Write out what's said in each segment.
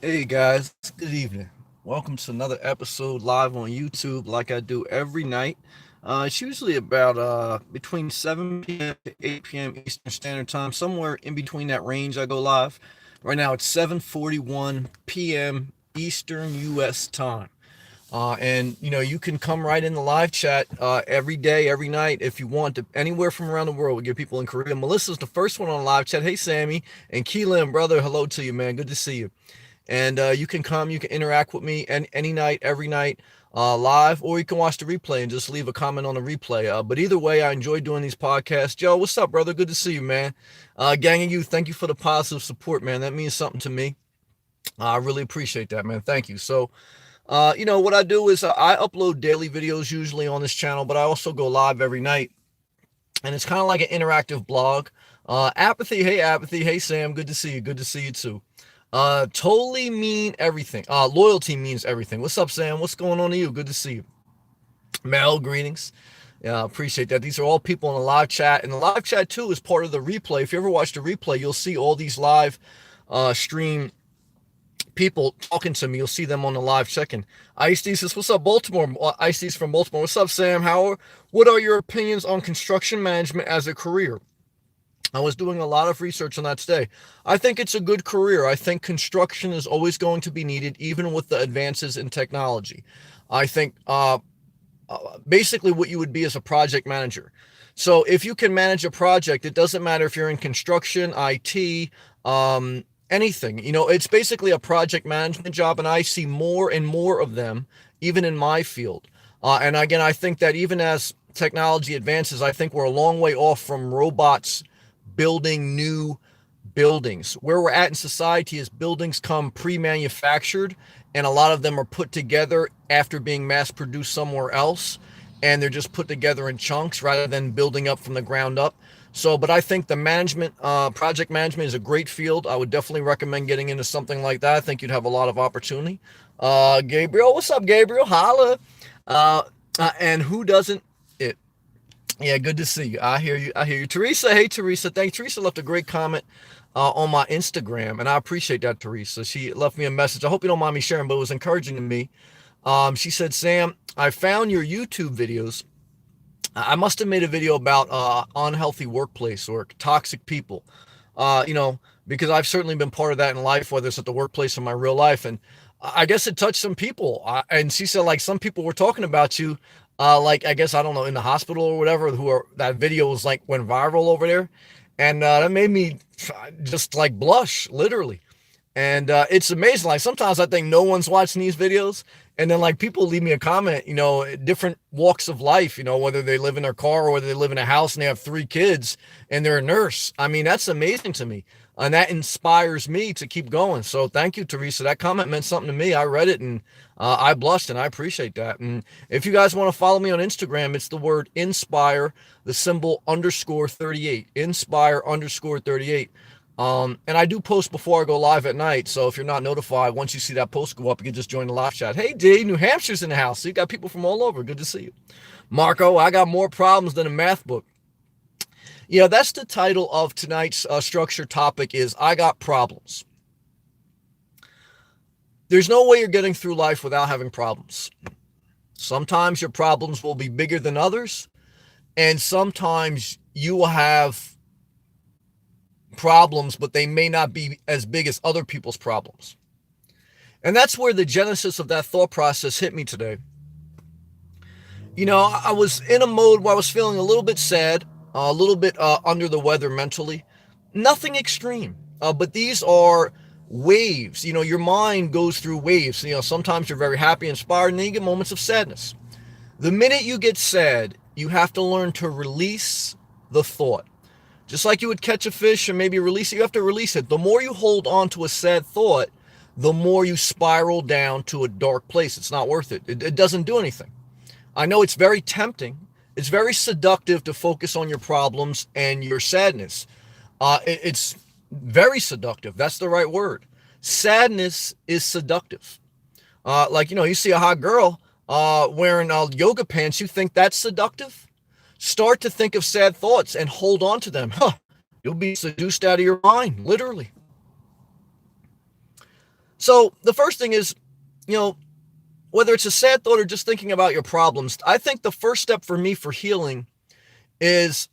Hey guys, good evening. Welcome to another episode live on YouTube, like I do every night. It's usually about between 7 p.m. to 8 p.m. Eastern Standard Time, somewhere in between that range. I go live. Right now it's 7:41 p.m. Eastern U.S. time. And you can come right in the live chat every day, every night if you want to, anywhere from around the world. We get people in Korea. Melissa's the first one on live chat. Hey, Sammy and Keelan, brother, hello to you, man. Good to see you. And you can come, you can interact with me any night, every night, live, or you can watch the replay and just leave a comment on the replay. But either way, I enjoy doing these podcasts. Joe, what's up, brother? Good to see you, man. Gang of you, thank you for the positive support, man. That means something to me. I really appreciate that, man. Thank you. So, what I do is I upload daily videos usually on this channel, but I also go live every night. And it's kind of like an interactive blog. Apathy. Hey, Sam. Good to see you. Good to see you too. Totally mean everything. Loyalty means everything. What's up, Sam? What's going on to you? Good to see you. Mel, greetings. Yeah, I appreciate that. These are all people in the live chat. And the live chat, too, is part of the replay. If you ever watch the replay, you'll see all these live stream people talking to me. You'll see them on the live check-in. Ice D says, what's up, Baltimore? Ice D's from Baltimore. What's up, Sam? What are your opinions on construction management as a career? I was doing a lot of research on that today. I think it's a good career. I think construction is always going to be needed, even with the advances in technology. I think basically what you would be as a project manager. So if you can manage a project, it doesn't matter if you're in construction, IT, anything. It's basically a project management job, and I see more and more of them, even in my field. And again, I think that even as technology advances, I think we're a long way off from robots building new buildings. Where we're at in society is buildings come pre-manufactured, and a lot of them are put together after being mass produced somewhere else, and they're just put together in chunks rather than building up from the ground up. So, but I think the project management is a great field. I would definitely recommend getting into something like that. I think you'd have a lot of opportunity. Gabriel, what's up, Gabriel? Holla. Uh, and who doesn't? It Yeah, good to see you. I hear you. I hear you. Teresa, hey, Teresa. Thanks. Teresa left a great comment on my Instagram, and I appreciate that, Teresa. She left me a message. I hope you don't mind me sharing, but it was encouraging to me. She said, Sam, I found your YouTube videos. I must have made a video about unhealthy workplace or toxic people, because I've certainly been part of that in life, whether it's at the workplace or my real life. And I guess it touched some people. And she said, like, some people were talking about you, like, I guess, I don't know, in the hospital or whatever, that video was like went viral over there. And that made me just like blush, literally. And it's amazing. Like sometimes I think no one's watching these videos. And then like people leave me a comment, different walks of life, whether they live in their car or whether they live in a house and they have 3 kids and they're a nurse. I mean, that's amazing to me. And that inspires me to keep going. So thank you, Teresa. That comment meant something to me. I read it and I blushed and I appreciate that. And if you guys want to follow me on Instagram, it's the word inspire, the symbol _38, inspire _38. And I do post before I go live at night. So if you're not notified, once you see that post go up, you can just join the live chat. Hey, D, New Hampshire's in the house. So you got people from all over. Good to see you. Marco, I got more problems than a math book. Yeah, that's the title of tonight's structure topic is I got problems. There's no way you're getting through life without having problems. Sometimes your problems will be bigger than others. And sometimes you will have problems, but they may not be as big as other people's problems. And that's where the genesis of that thought process hit me today. I was in a mode where I was feeling a little bit sad, a little bit under the weather mentally. Nothing extreme, but these are waves. Your mind goes through waves. Sometimes you're very happy, inspired, and then you get moments of sadness. The minute you get sad, you have to learn to release the thought. Just like you would catch a fish and maybe release it, you have to release it. The more you hold on to a sad thought, the more you spiral down to a dark place. It's not worth it. It doesn't do anything. I know it's very tempting. It's very seductive to focus on your problems and your sadness. It's very seductive. That's the right word. Sadness is seductive. You see a hot girl wearing yoga pants. You think that's seductive? Start to think of sad thoughts and hold on to them. You'll be seduced out of your mind, literally. So the first thing is, you know, whether it's a sad thought or just thinking about your problems, I think the first step for me for healing is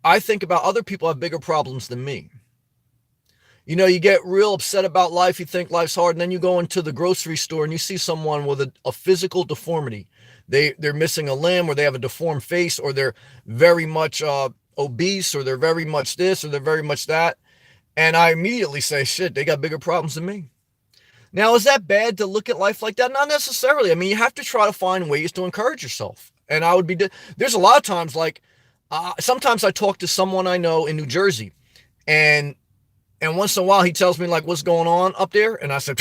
I think about other people have bigger problems than me. You know, you get real upset about life. You think life's hard. And then you go into the grocery store and you see someone with a physical deformity. They're missing a limb, or they have a deformed face, or they're very much obese, or they're very much this, or they're very much that. And I immediately say, shit, they got bigger problems than me. Now, is that bad to look at life like that? Not necessarily. I mean, you have to try to find ways to encourage yourself. And I would be, there's a lot of times, like, sometimes I talk to someone I know in New Jersey, and once in a while he tells me, like, what's going on up there. And I said,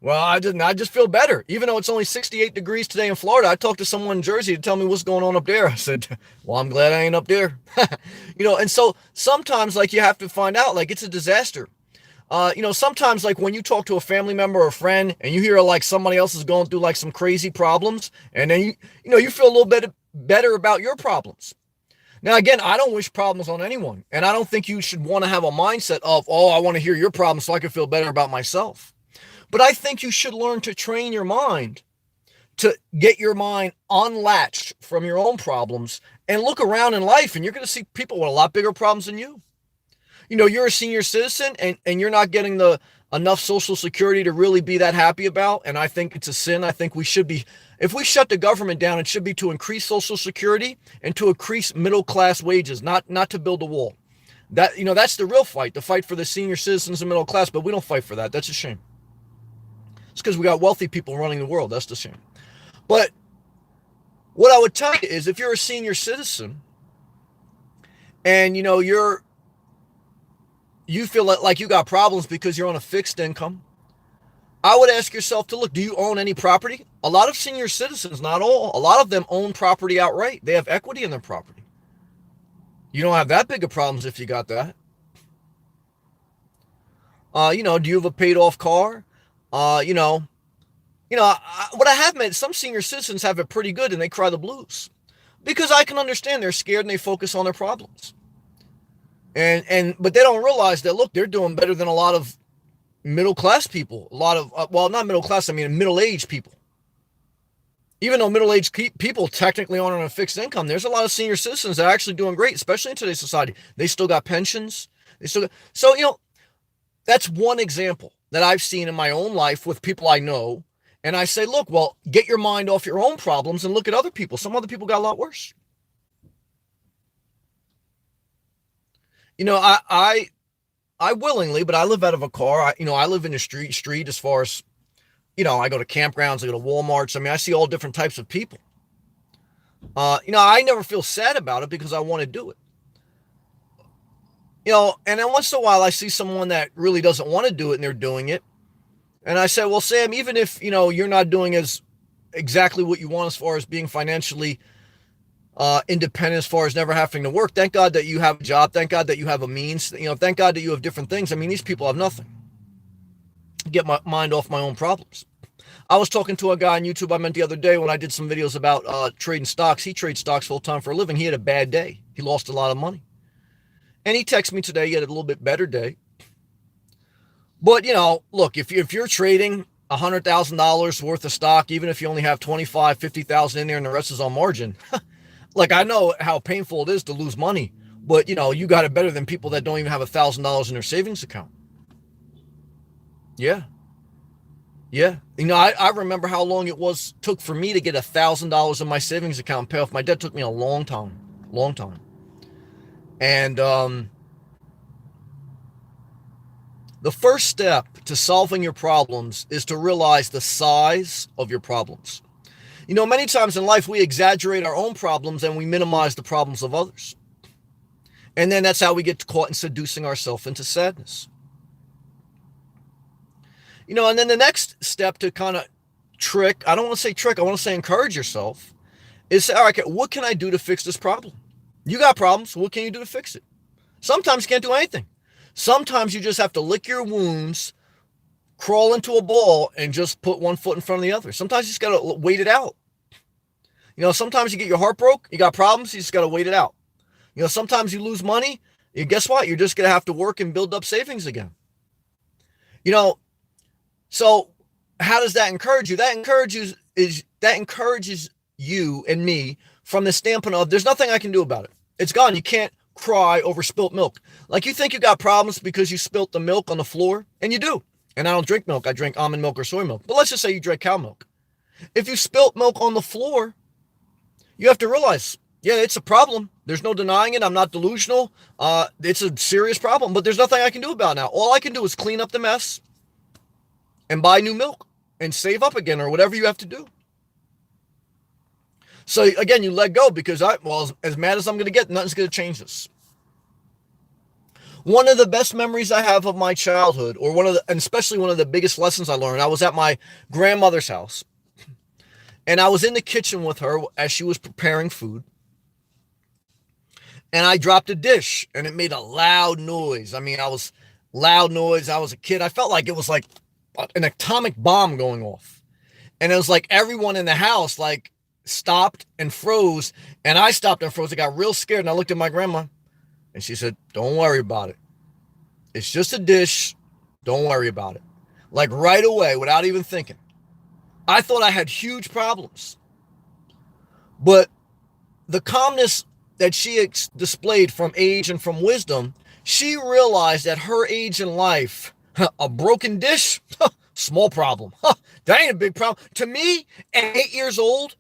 well, I just feel better. Even though it's only 68 degrees today in Florida, I talked to someone in Jersey to tell me what's going on up there. I said, well, I'm glad I ain't up there. You know, and so sometimes, like, you have to find out, like, it's a disaster. You know, sometimes, like, when you talk to a family member or a friend and you hear, like, somebody else is going through, like, some crazy problems, and then you know, you feel a little bit better about your problems. Now, again, I don't wish problems on anyone, and I don't think you should want to have a mindset of, oh, I want to hear your problems so I can feel better about myself. But I think you should learn to train your mind to get your mind unlatched from your own problems and look around in life, and you're going to see people with a lot bigger problems than you. You know, you're a senior citizen, and you're not getting the enough Social Security to really be that happy about. And I think it's a sin. I think we should be, if we shut the government down, it should be to increase Social Security and to increase middle class wages, not to build a wall. That, you know, that's the real fight, the fight for the senior citizens and middle class. But we don't fight for that. That's a shame. It's because we got wealthy people running the world. That's the shame. But what I would tell you is, if you're a senior citizen and, you know, you feel like you got problems because you're on a fixed income, I would ask yourself to look, do you own any property? A lot of senior citizens, not all, a lot of them own property outright. They have equity in their property. You don't have that big of problems if you got that. You know, do you have a paid off car? You know, what I have met, some senior citizens have it pretty good and they cry the blues, because I can understand they're scared and they focus on their problems. But they don't realize that, look, they're doing better than a lot of middle class people. A lot of, well, not middle class, I mean middle-aged people. Even though middle-aged people technically aren't on a fixed income, there's a lot of senior citizens that are actually doing great, especially in today's society. They still got pensions. So, you know, that's one example that I've seen in my own life with people I know. And I say, look, well, get your mind off your own problems and look at other people. Some other people got a lot worse. You know, I willingly, but I live out of a car. I live in the street as far as, you know, I go to campgrounds, I go to Walmarts. I mean, I see all different types of people. You know, I never feel sad about it because I want to do it. You know, and then once in a while I see someone that really doesn't want to do it and they're doing it. And I said, well, Sam, even if, you know, you're not doing as exactly what you want as far as being financially independent, as far as never having to work, thank God that you have a job. Thank God that you have a means, you know, thank God that you have different things. I mean, these people have nothing. Get my mind off my own problems. I was talking to a guy on YouTube I met the other day when I did some videos about trading stocks. He trades stocks full time for a living. He had a bad day. He lost a lot of money. And he texted me today. He had a little bit better day. But, you know, look, if you're trading $100,000 worth of stock, even if you only have 25, 50,000 in there and the rest is on margin, like, I know how painful it is to lose money, but, you know, you got it better than people that don't even have $1,000 in their savings account. Yeah. Yeah. You know, I remember how long it took for me to get $1,000 in my savings account and pay off my debt. It took me a long time. And, the first step to solving your problems is to realize the size of your problems. You know, many times in life, we exaggerate our own problems and we minimize the problems of others. And then that's how we get caught in seducing ourselves into sadness. You know, and then the next step to kind of I don't want to say trick, I want to say encourage yourself, is say, all right, what can I do to fix this problem? You got problems, what can you do to fix it? Sometimes you can't do anything. Sometimes you just have to lick your wounds, crawl into a ball, and just put one foot in front of the other. Sometimes you just got to wait it out. You know, sometimes you get your heart broke, you got problems, you just got to wait it out. You know, sometimes you lose money, guess what? You're just going to have to work and build up savings again. You know, so how does that encourage you? That encourages you and me from the standpoint of there's nothing I can do about it. It's gone. You can't cry over spilt milk. Like you think you got problems because you spilt the milk on the floor, and you do. And I don't drink milk. I drink almond milk or soy milk. But let's just say you drink cow milk. If you spilt milk on the floor, you have to realize, yeah, it's a problem. There's no denying it. I'm not delusional. It's a serious problem, but there's nothing I can do about it now. All I can do is clean up the mess and buy new milk and save up again or whatever you have to do. So again, you let go because as mad as I'm going to get, nothing's going to change this. One of the best memories I have of my childhood, and especially one of the biggest lessons I learned, I was at my grandmother's house, and I was in the kitchen with her as she was preparing food, and I dropped a dish, and it made a loud noise. I mean, I was a kid. I felt like it was like an atomic bomb going off, and it was like everyone in the house like stopped and froze, and I stopped and froze. I got real scared, and I looked at my grandma, and she said, "Don't worry about it. It's just a dish. Don't worry about it." Like right away, without even thinking. I thought I had huge problems. But the calmness that she displayed from age and from wisdom, she realized at her age in life, a broken dish, small problem. That ain't a big problem. To me, at 8 years old,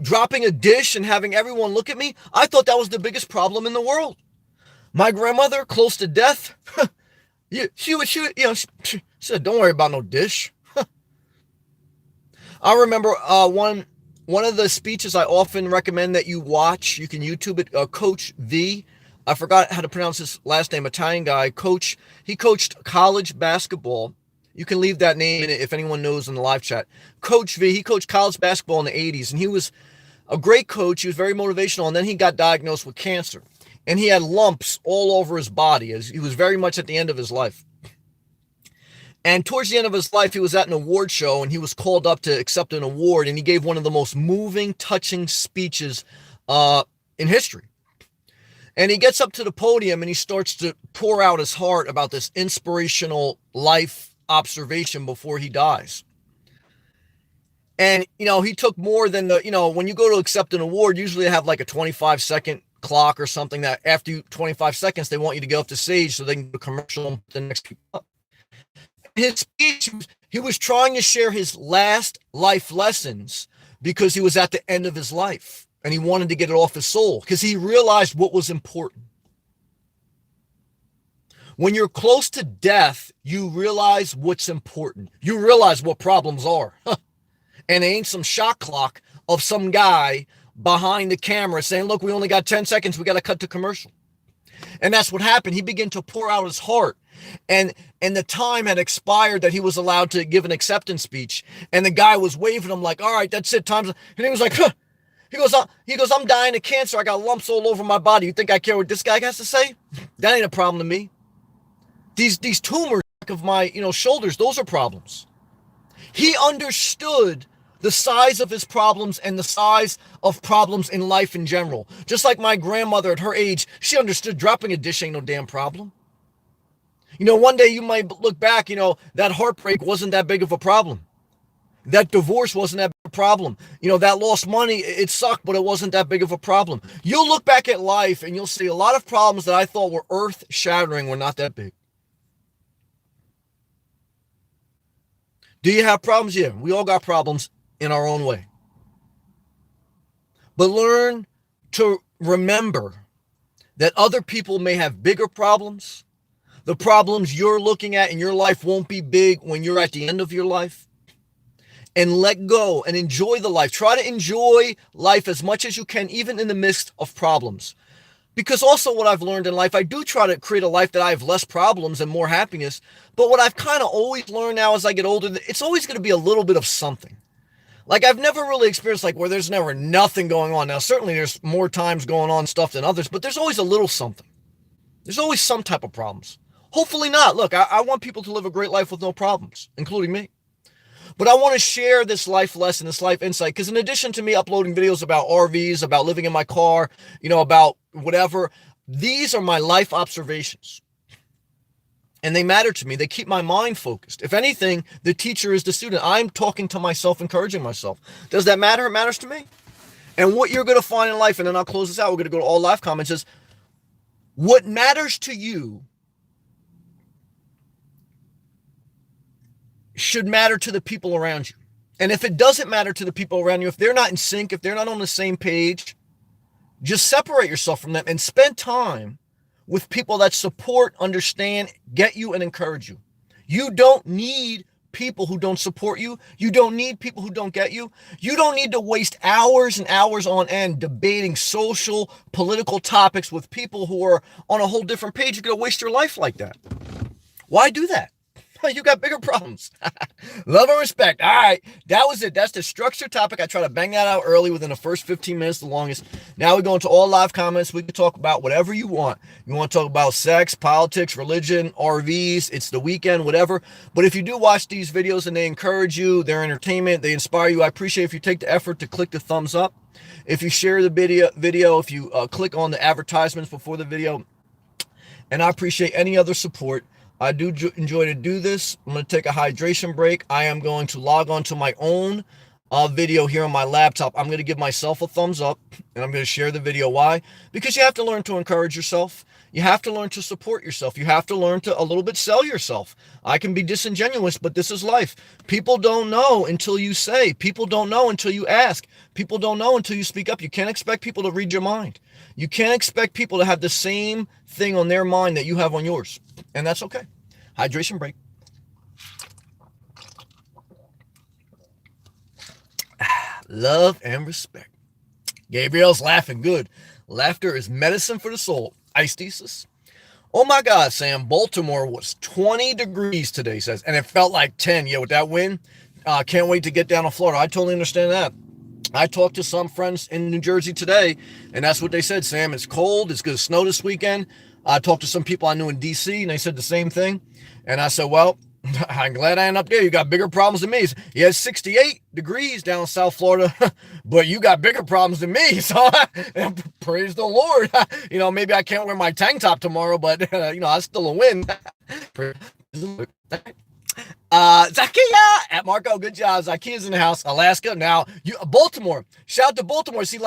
dropping a dish and having everyone look at me, I thought that was the biggest problem in the world. My grandmother, close to death, she said, "Don't worry about no dish." I remember one of the speeches I often recommend that you watch. You can YouTube it. Coach V. I forgot how to pronounce his last name. Italian guy. He coached college basketball. You can leave that name in it if anyone knows in the live chat. Coach V. He coached college basketball in the 80s, and he was a great coach. He was very motivational, and then he got diagnosed with cancer, and he had lumps all over his body as he was very much at the end of his life. And towards the end of his life, he was at an award show, and he was called up to accept an award, and he gave one of the most moving, touching speeches in history. And he gets up to the podium, and he starts to pour out his heart about this inspirational life observation before he dies. And, he took more than when you go to accept an award, usually they have like a 25-second clock or something that after 25 seconds, they want you to get off the stage so they can do a commercial and put the next people up. His speech, he was trying to share his last life lessons because he was at the end of his life and he wanted to get it off his soul because he realized what was important. When you're close to death, you realize what's important. You realize what problems are. And it ain't some shot clock of some guy behind the camera saying, "Look, we only got 10 seconds. We got to cut to commercial." And that's what happened. He began to pour out his heart. And the time had expired that he was allowed to give an acceptance speech. And the guy was waving him like, "All right, that's it. Time's." And he was like, "Huh." He goes, "I'm dying of cancer. I got lumps all over my body. You think I care what this guy has to say? That ain't a problem to me. These tumors of my, shoulders, those are problems." He understood the size of his problems and the size of problems in life in general. Just like my grandmother at her age, she understood dropping a dish ain't no damn problem. One day you might look back, that heartbreak wasn't that big of a problem. That divorce wasn't that big of a problem. That lost money, it sucked, but it wasn't that big of a problem. You'll look back at life and you'll see a lot of problems that I thought were earth-shattering were not that big. Do you have problems? Yeah, we all got problems in our own way. But learn to remember that other people may have bigger problems. The problems you're looking at in your life won't be big when you're at the end of your life. And let go and enjoy the life. Try to enjoy life as much as you can, even in the midst of problems. Because also what I've learned in life, I do try to create a life that I have less problems and more happiness. But what I've kind of always learned now as I get older, it's always going to be a little bit of something. Like I've never really experienced like where there's never nothing going on. Now, certainly there's more times going on stuff than others, but there's always a little something. There's always some type of problems. Hopefully not. Look, I want people to live a great life with no problems, including me. But I want to share this life lesson, this life insight, because in addition to me uploading videos about RVs, about living in my car, about whatever, these are my life observations. and they matter to me. They keep my mind focused. If anything, the teacher is the student. I'm talking to myself, encouraging myself. Does that matter? It matters to me. And what you're going to find in life, and then I'll close this out. We're going to go to all live comments, is what matters to you should matter to the people around you. And if it doesn't matter to the people around you, if they're not in sync, if they're not on the same page, just separate yourself from them and spend time with people that support, understand, get you, and encourage you. You don't need people who don't support you. You don't need people who don't get you. You don't need to waste hours and hours on end debating social, political topics with people who are on a whole different page. You're going to waste your life like that. Why do that? You got bigger problems. Love and respect. All right. That was it. That's the structured topic. I try to bang that out early within the first 15 minutes, the longest. Now we go into all live comments. We can talk about whatever you want. You want to talk about sex, politics, religion, RVs. It's the weekend, whatever. But if you do watch these videos and they encourage you, they're entertainment, they inspire you, I appreciate if you take the effort to click the thumbs up. If you share the video, if you click on the advertisements before the video, and I appreciate any other support. I do enjoy to do this. I'm going to take a hydration break. I am going to log on to my own video here on my laptop. I'm going to give myself a thumbs up, and I'm going to share the video. Why? Because you have to learn to encourage yourself. You have to learn to support yourself. You have to learn to a little bit sell yourself. I can be disingenuous, but this is life. People don't know until you say. People don't know until you ask. People don't know until you speak up. You can't expect people to read your mind. You can't expect people to have the same thing on their mind that you have on yours. And that's okay. Hydration break. Love and respect. Gabriel's laughing good. Laughter is medicine for the soul. Ice. Oh my God, Sam. Baltimore was 20 degrees today, says, and it felt like 10. Yeah, with that wind, can't wait to get down to Florida. I totally understand that. I talked to some friends in New Jersey today, and that's what they said. Sam, it's cold. It's going to snow this weekend. I talked to some people I knew in D.C., and they said the same thing. And I said, well, I'm glad I ain't up there. You got bigger problems than me. He has 68 degrees down in South Florida, but you got bigger problems than me. So praise the Lord. Maybe I can't wear my tank top tomorrow, but, I still a win. Zakia at Marco, good job. Zakia's in the house. Alaska. Now, Baltimore. Shout out to Baltimore. See,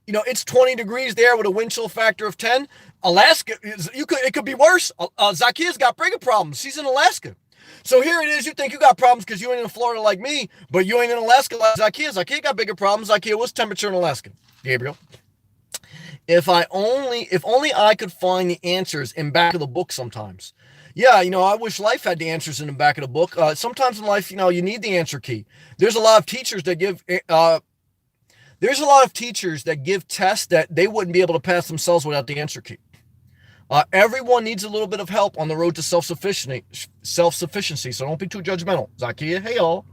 it's 20 degrees there with a wind chill factor of 10. Alaska, it could be worse. Zakia's got bigger problems. She's in Alaska. So here it is. You think you got problems because you ain't in Florida like me, but you ain't in Alaska like Zakia. Zakia got bigger problems. Zakia, what's temperature in Alaska? Gabriel. If only I could find the answers in back of the book sometimes. Yeah, I wish life had the answers in the back of the book. Sometimes in life, you need the answer key. There's a lot of teachers that give tests that they wouldn't be able to pass themselves without the answer key. Everyone needs a little bit of help on the road to self-sufficiency. So don't be too judgmental. Zakia, hey y'all.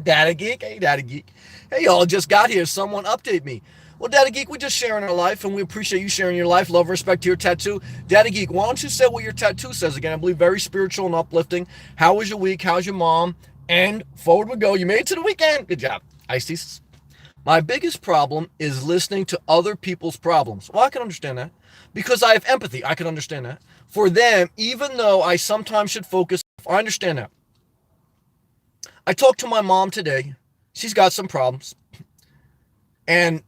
Data Geek, hey Data Geek. Hey y'all, just got here. Someone update me. Well, Data Geek, we're just sharing our life, and we appreciate you sharing your life. Love and respect to your tattoo. Data Geek, why don't you say what your tattoo says again? I believe very spiritual and uplifting. How was your week? How's your mom? And forward we go. You made it to the weekend. Good job. Ice. My biggest problem is listening to other people's problems. Well, I can understand that. Because I have empathy. I can understand that. For them, even though I sometimes should focus, I understand that. I talked to my mom today. She's got some problems. And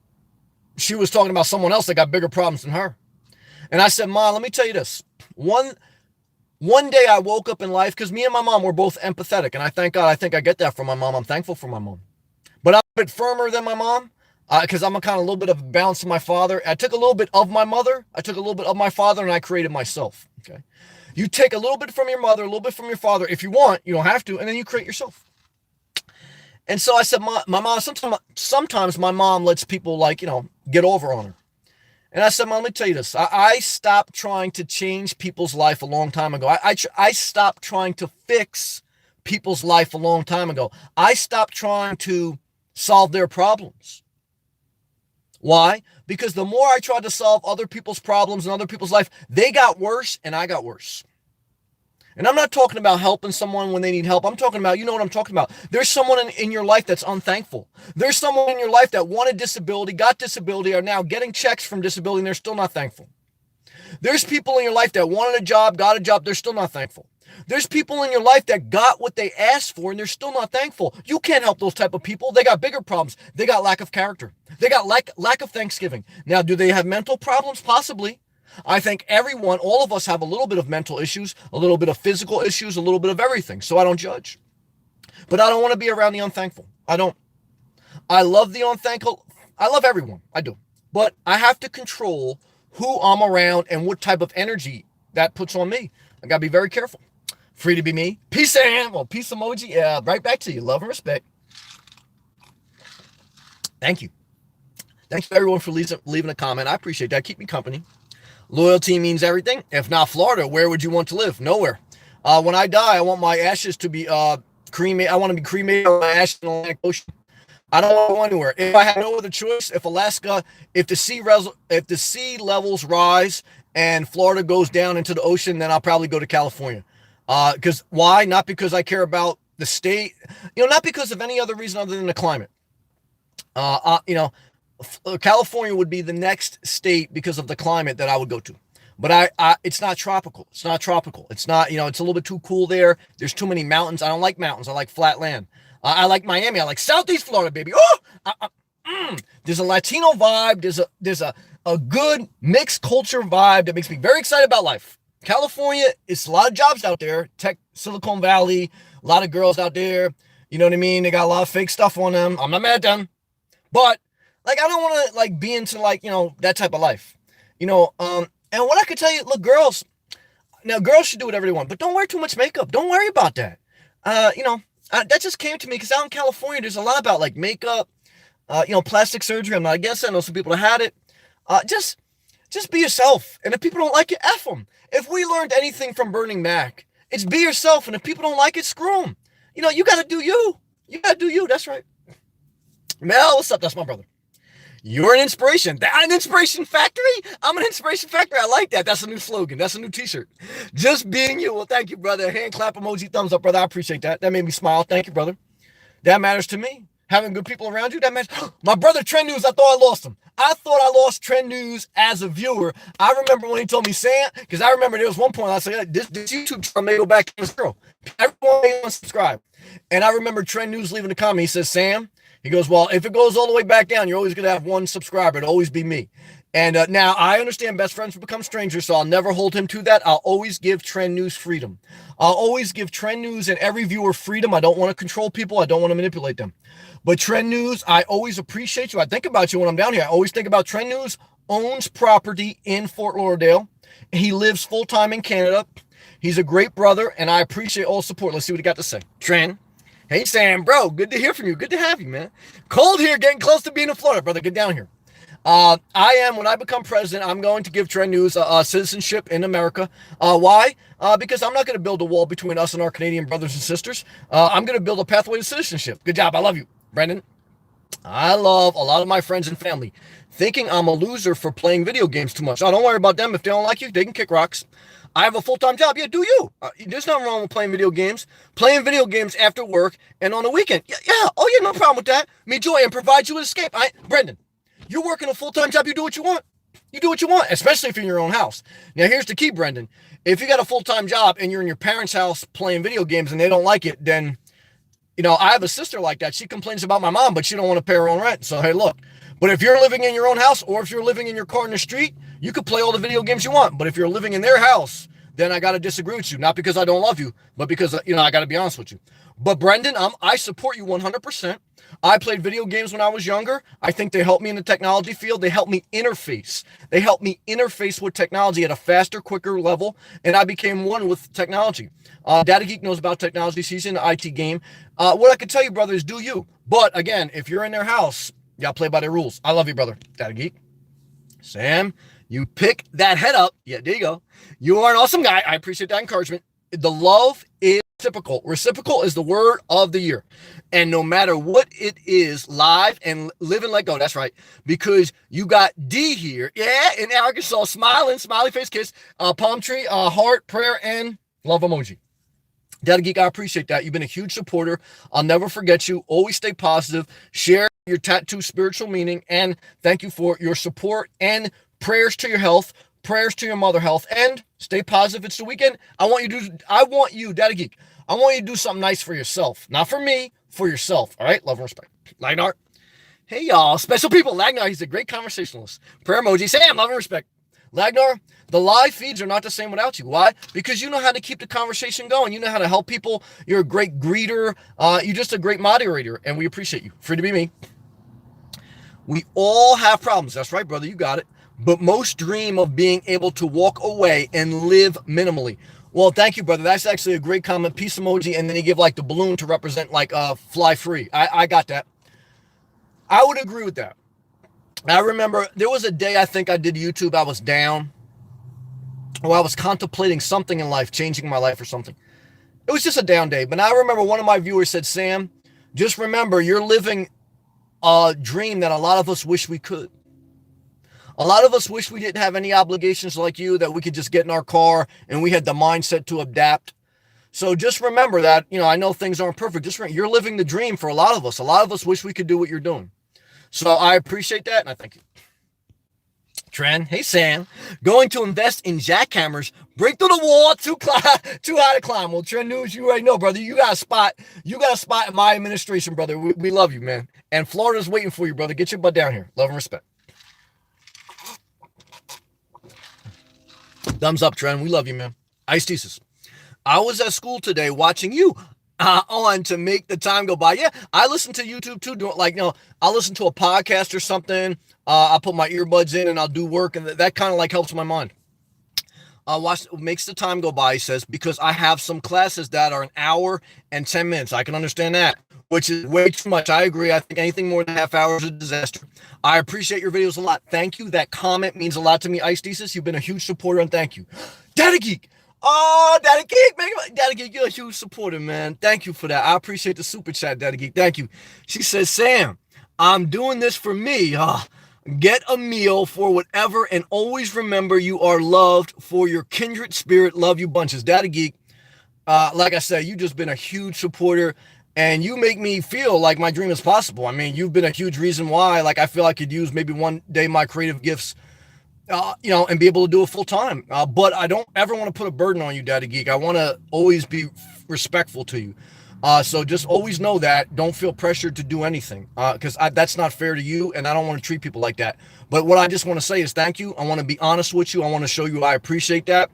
she was talking about someone else that got bigger problems than her. And I said, Mom, let me tell you this. One day I woke up in life, because me and my mom were both empathetic. And I thank God, I think I get that from my mom. I'm thankful for my mom. But I'm a bit firmer than my mom, because I'm a little bit of a balance to my father. I took a little bit of my mother. I took a little bit of my father, and I created myself. Okay. You take a little bit from your mother, a little bit from your father. If you want, you don't have to. And then you create yourself. And so I said, my mom, sometimes my mom lets people get over on her. And I said, Mom, let me tell you this. I stopped trying to change people's life a long time ago. I stopped trying to fix people's life a long time ago. I stopped trying to solve their problems. Why? Because the more I tried to solve other people's problems and other people's life, they got worse and I got worse. And I'm not talking about helping someone when they need help. I'm talking about, you know what I'm talking about. There's someone in your life that's unthankful. There's someone in your life that wanted disability, got disability, are now getting checks from disability, and they're still not thankful. There's people in your life that wanted a job, got a job, they're still not thankful. There's people in your life that got what they asked for and they're still not thankful. You can't help those type of people. They got bigger problems. They got lack of character. They got lack of Thanksgiving. Now, do they have mental problems? Possibly. I think everyone, all of us have a little bit of mental issues, a little bit of physical issues, a little bit of everything. So I don't judge. But I don't want to be around the unthankful. I don't. I love the unthankful. I love everyone. I do. But I have to control who I'm around and what type of energy that puts on me. I got to be very careful. Free to be me. Peace and well, peace emoji. Yeah, right back to you. Love and respect. Thank you. Thanks to everyone for leaving a comment. I appreciate that. Keep me company. Loyalty means everything. If not Florida, where would you want to live? Nowhere. When I die, I want my ashes to be cremated. I want to be cremated on my ashes in the Atlantic Ocean. I don't want to go anywhere. If I had no other choice, if the sea levels rise and Florida goes down into the ocean, then I'll probably go to California. Because why? Not because I care about the state, not because of any other reason other than the climate. California would be the next state because of the climate that I would go to. But it's not tropical. It's not tropical. It's not, it's a little bit too cool there. There's too many mountains. I don't like mountains. I like flat land. I like Miami. I like Southeast Florida, baby. There's a Latino vibe. There's a good mixed culture vibe that makes me very excited about life. California, it's a lot of jobs out there. Tech, Silicon Valley, a lot of girls out there. You know what I mean? They got a lot of fake stuff on them. I'm not mad at them. But, I don't want to, be into, that type of life. And what I could tell you, look, girls should do whatever they want, but don't wear too much makeup. Don't worry about that. That just came to me because out in California, there's a lot about makeup, plastic surgery. I'm not against it. I know some people that had it. Just be yourself. And if people don't like it, F them. If we learned anything from Burning Mac, it's be yourself. And if people don't like it, screw them. You got to do you. You got to do you. That's right. Mel, what's up? That's my brother. You're an inspiration. An inspiration factory? I'm an inspiration factory. I like that. That's a new slogan. That's a new t-shirt. Just being you. Well, thank you, brother. Hand clap emoji, thumbs up, brother. I appreciate that. That made me smile. Thank you, brother. That matters to me. Having good people around you, that matters. My brother, Trend News, I thought I lost him. I thought I lost Trend News as a viewer. I remember when he told me, Sam, because I remember there was one point I said, this YouTube channel may go back to zero. Everyone may unsubscribe. And I remember Trend News leaving a comment. He says, Sam, he goes, well, if it goes all the way back down, you're always going to have one subscriber. It'll always be me. And now I understand best friends will become strangers, so I'll never hold him to that. I'll always give Trend News freedom. I'll always give Trend News and every viewer freedom. I don't want to control people. I don't want to manipulate them. But Trend News, I always appreciate you. I think about you when I'm down here. I always think about Trend News owns property in Fort Lauderdale. He lives full-time in Canada. He's a great brother, and I appreciate all support. Let's see what he got to say. Trend. Hey, Sam, bro, good to hear from you. Good to have you, man. Cold here, getting close to being in Florida, brother. Get down here. When I become president, I'm going to give Trend News citizenship in America. Why? Because I'm not going to build a wall between us and our Canadian brothers and sisters. I'm going to build a pathway to citizenship. Good job. I love you, Brendan. I love a lot of my friends and family thinking I'm a loser for playing video games too much. Oh, don't worry about them. If they don't like you, they can kick rocks. I have a full-time job. Yeah, do you? There's nothing wrong with playing video games. Playing video games after work and on the weekend. Yeah. Oh, yeah, no problem with that. Me joy and provide you with escape. Brendan, you're working a full-time job. You do what you want. You do what you want, especially if you're in your own house. Now, here's the key, Brendan. If you got a full-time job and you're in your parents' house playing video games and they don't like it, then, I have a sister like that. She complains about my mom, but she don't want to pay her own rent. So, hey, look. But if you're living in your own house or if you're living in your car in the street, you could play all the video games you want. But if you're living in their house, then I got to disagree with you. Not because I don't love you, but because, I got to be honest with you. But Brendan, I support you 100%. I played video games when I was younger. I think they helped me in the technology field. They helped me interface. They helped me interface with technology at a faster, quicker level, and I became one with technology. Data Geek knows about technology. She's in the IT game. What I can tell you, brother, is do you. But again, if you're in their house, you got to play by their rules. I love you, brother. Data Geek. Sam, you pick that head up. Yeah, there you go. You are an awesome guy. I appreciate that encouragement. The love is reciprocal. Reciprocal is the word of the year. And no matter what it is, live and live and let go. That's right. Because you got D here. Yeah, in Arkansas, smiling, smiley face kiss, palm tree, heart, prayer, and love emoji. Data Geek, I appreciate that. You've been a huge supporter. I'll never forget you. Always stay positive. Share your tattoo spiritual meaning. And thank you for your support and prayers to your health. prayers to your mother health, and stay positive. It's the weekend. Daddy Geek, I want you to do something nice for yourself. Not for me, for yourself. All right? Love and respect. Lagnar. Hey, y'all. Special people. Lagnar, he's a great conversationalist. Prayer emoji. Sam, love and respect. Lagnar, the live feeds are not the same without you. Why? Because you know how to keep the conversation going. You know how to help people. You're a great greeter. You're just a great moderator, and we appreciate you. Free to be me. We all have problems. That's right, brother. You got it. But most dream of being able to walk away and live minimally. Well, thank you, brother. That's actually a great comment. Peace emoji, and then you give like the balloon to represent like fly free. I got that. I would agree with that. I remember there was a day I think I did YouTube. I was down, or I was contemplating something in life, changing my life or something. It was just a down day. But I remember one of my viewers said, Sam, just remember you're living a dream that a lot of us wish we could. A lot of us wish we didn't have any obligations like you, that we could just get in our car and we had the mindset to adapt. So just remember that, I know things aren't perfect. Just remember, you're living the dream for a lot of us. A lot of us wish we could do what you're doing. So I appreciate that, and I thank you. Tren, hey Sam, going to invest in jackhammers, break through the wall, too high to climb. Well, Tren News, you already know, brother. You got a spot in my administration, brother. We love you, man. And Florida's waiting for you, brother. Get your butt down here. Love and respect. Thumbs up, Tren. We love you, man. Ice Thesis. I was at school today watching you on to make the time go by. Yeah, I listen to YouTube too. I'll listen to a podcast or something. I'll put my earbuds in and I'll do work, and that kind of like helps my mind. Makes the time go by, he says, because I have some classes that are an hour and 10 minutes. I can understand that, which is way too much. I agree. I think anything more than a half hour is a disaster. I appreciate your videos a lot. Thank you. That comment means a lot to me, Ice Thesis. You've been a huge supporter, and thank you. Daddy Geek. Oh, Daddy Geek, man. Daddy Geek, you're a huge supporter, man. Thank you for that. I appreciate the super chat, Daddy Geek. Thank you. She says, Sam, I'm doing this for me. Get a meal for whatever, and always remember you are loved for your kindred spirit. Love you bunches. Daddy Geek, like I said, you've just been a huge supporter, and you make me feel like my dream is possible. I mean, you've been a huge reason why, like, I feel I could use maybe one day my creative gifts, and be able to do it full time. But I don't ever want to put a burden on you, Daddy Geek. I want to always be respectful to you. So just always know that. Don't feel pressured to do anything, because that's not fair to you, and I don't want to treat people like that. But what I just want to say is thank you. I want to be honest with you. I want to show you I appreciate that,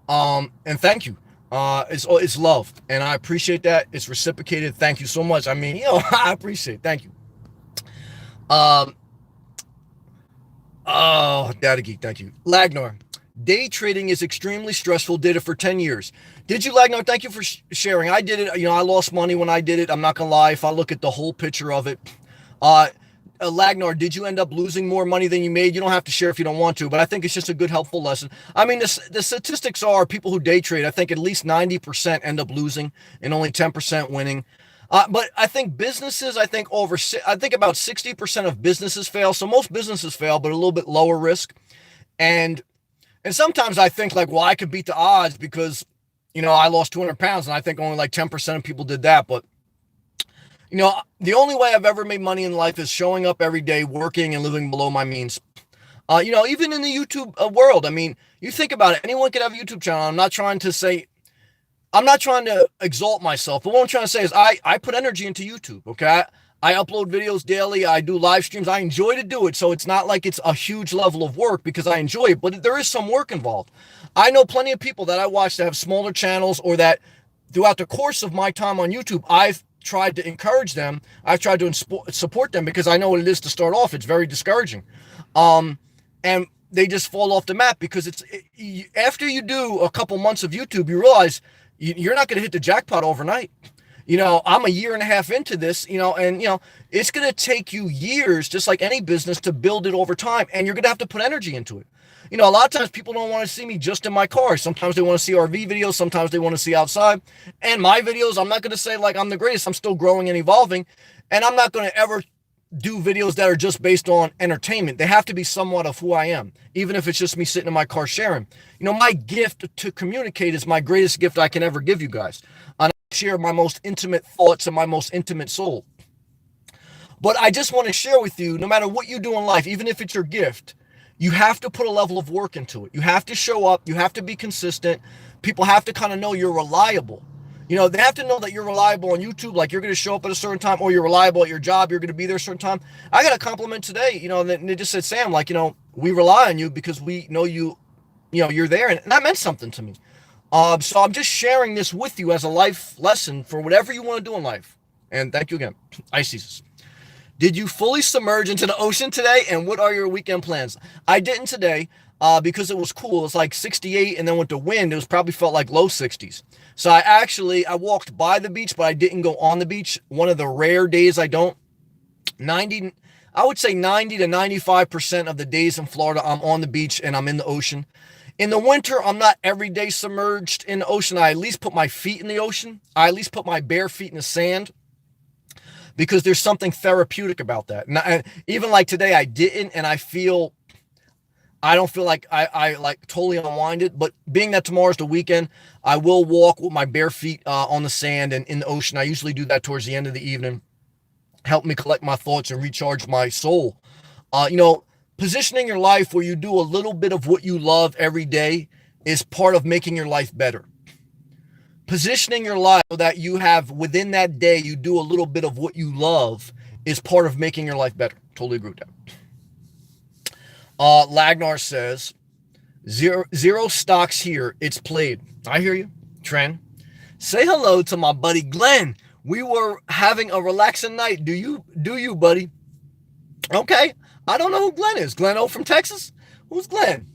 and thank you. It's love, and I appreciate that. It's reciprocated. Thank you so much. I mean, I appreciate it. Thank you. Oh, Daddy Geek, thank you. Lagnar, day trading is extremely stressful. Did it for 10 years. Did you, Lagnar? Thank you for sharing. I did it. I lost money when I did it. I'm not going to lie. If I look at the whole picture of it, Lagnar, did you end up losing more money than you made? You don't have to share if you don't want to, but I think it's just a good, helpful lesson. I mean, the statistics are people who day trade, I think at least 90% end up losing and only 10% winning. But I think businesses, I think about 60% of businesses fail. So most businesses fail, but a little bit lower risk. And sometimes I think like, well, I could beat the odds because, I lost 200 pounds, and I think only like 10% of people did that. But, the only way I've ever made money in life is showing up every day, working and living below my means. Even in the YouTube world, I mean, you think about it, anyone could have a YouTube channel. I'm not trying to exalt myself, but what I'm trying to say is I put energy into YouTube, okay? I upload videos daily. I do live streams. I enjoy to do it, so it's not like it's a huge level of work because I enjoy it, but there is some work involved. I know plenty of people that I watch that have smaller channels, or that throughout the course of my time on YouTube, I've tried to encourage them. I've tried to support them because I know what it is to start off. It's very discouraging. And they just fall off the map because after you do a couple months of YouTube, you realize you're not going to hit the jackpot overnight. I'm a year and a half into this, and, it's going to take you years, just like any business, to build it over time. And you're going to have to put energy into it. A lot of times people don't want to see me just in my car. Sometimes they want to see RV videos. Sometimes they want to see outside. And my videos, I'm not going to say like I'm the greatest. I'm still growing and evolving. And I'm not going to ever do videos that are just based on entertainment. They have to be somewhat of who I am, even if it's just me sitting in my car sharing. My gift to communicate is my greatest gift I can ever give you guys. And I share my most intimate thoughts and my most intimate soul. But I just want to share with you, no matter what you do in life, even if it's your gift, you have to put a level of work into it. You have to show up. You have to be consistent. People have to kind of know you're reliable. They have to know that you're reliable on YouTube, like you're going to show up at a certain time, or you're reliable at your job, you're going to be there a certain time. I got a compliment today, and they just said, Sam, like, we rely on you because we know you're there. And that meant something to me. So I'm just sharing this with you as a life lesson for whatever you want to do in life. And thank you again. Ice Jesus. Did you fully submerge into the ocean today? And what are your weekend plans? I didn't today because it was cool. It was like 68, and then with the wind, it was probably felt like low 60s. So I walked by the beach, but I didn't go on the beach. One of the rare days I don't. I would say 90 to 95% of the days in Florida, I'm on the beach and I'm in the ocean. In the winter, I'm not every day submerged in the ocean. I at least put my feet in the ocean. I at least put my bare feet in the sand, because there's something therapeutic about that. And even like today, I didn't, and I don't feel like I like totally unwinded. But being that tomorrow's the weekend, I will walk with my bare feet on the sand and in the ocean. I usually do that towards the end of the evening. Help me collect my thoughts and recharge my soul. Positioning your life where you do a little bit of what you love every day is part of making your life better. Positioning your life so that you have within that day, you do a little bit of what you love is part of making your life better. Totally agree with that. Lagnar says, zero stocks here. It's played. I hear you. Tren. Say hello to my buddy Glenn. We were having a relaxing night. Do you, buddy? Okay. I don't know who Glenn is. Glenn O from Texas? Who's Glenn?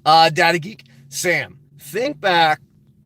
Daddy Geek. Sam, think back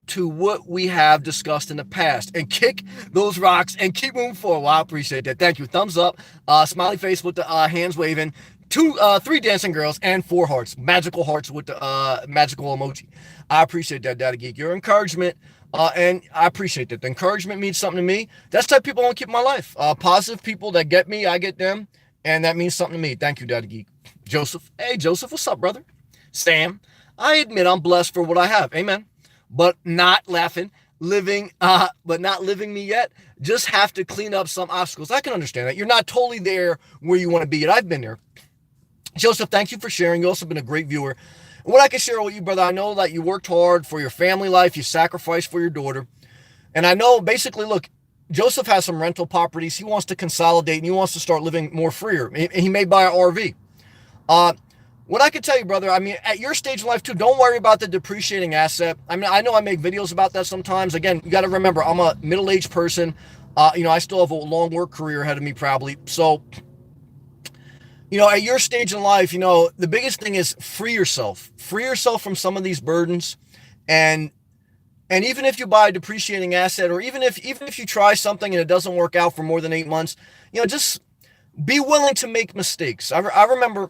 to what we have discussed in the past and kick those rocks and keep moving forward. Well, I appreciate that. Thank you. Thumbs up. Smiley face with the hands waving. 3 dancing girls and 4 hearts. Magical hearts with the magical emoji. I appreciate that, Daddy Geek. Your encouragement, and I appreciate that. The encouragement means something to me. That's the type of people I want to keep in my life. Positive people that get me, I get them. And that means something to me. Thank you, Daddy Geek. Joseph. Hey, Joseph, what's up, brother? Sam. I admit I'm blessed for what I have. Amen. But not living me yet. Just have to clean up some obstacles. I can understand that. You're not totally there where you want to be yet. I've been there. Joseph, thank you for sharing. You've also been a great viewer. And what I can share with you, brother, I know that you worked hard for your family life. You sacrificed for your daughter. And I know basically, look, Joseph has some rental properties. He wants to consolidate and he wants to start living more freer. He may buy an RV. What I can tell you, brother, I mean, at your stage in life too, don't worry about the depreciating asset. I mean, I know I make videos about that sometimes. Again, you got to remember, I'm a middle-aged person. I still have a long work career ahead of me probably. So, at your stage in life, the biggest thing is free yourself. Free yourself from some of these burdens. And even if you buy a depreciating asset, or even if you try something and it doesn't work out for more than 8 months, just be willing to make mistakes. I remember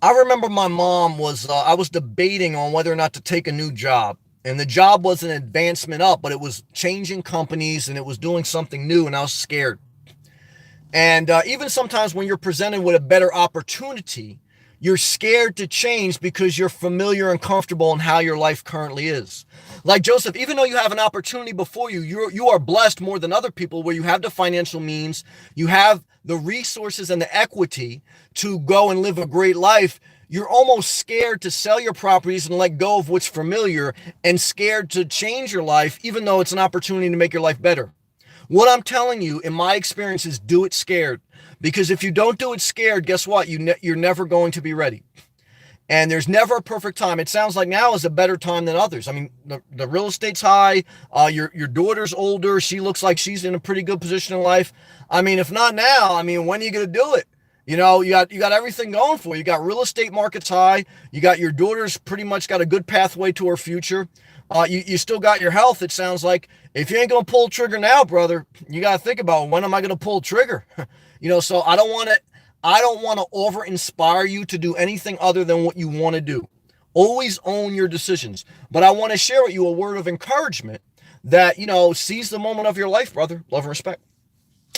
my mom I was debating on whether or not to take a new job. And the job was an advancement up, but it was changing companies and it was doing something new, and I was scared. And even sometimes when you're presented with a better opportunity, you're scared to change because you're familiar and comfortable in how your life currently is. Like Joseph, even though you have an opportunity before you, you are blessed more than other people where you have the financial means, you have the resources and the equity to go and live a great life. You're almost scared to sell your properties and let go of what's familiar, and scared to change your life, even though it's an opportunity to make your life better. What I'm telling you, in my experience, is do it scared. Because if you don't do it scared, guess what? You're never going to be ready. And there's never a perfect time. It sounds like now is a better time than others. I mean, the real estate's high. Your daughter's older. She looks like she's in a pretty good position in life. I mean, if not now, I mean, when are you going to do it? You got everything going for you. You got real estate markets high. You got your daughter's pretty much got a good pathway to her future. You still got your health. It sounds like if you ain't going to pull trigger now, brother, you got to think about, when am I going to pull trigger? So I don't want to over inspire you to do anything other than what you want to do. Always own your decisions. But I want to share with you a word of encouragement that, seize the moment of your life, brother. Love and respect.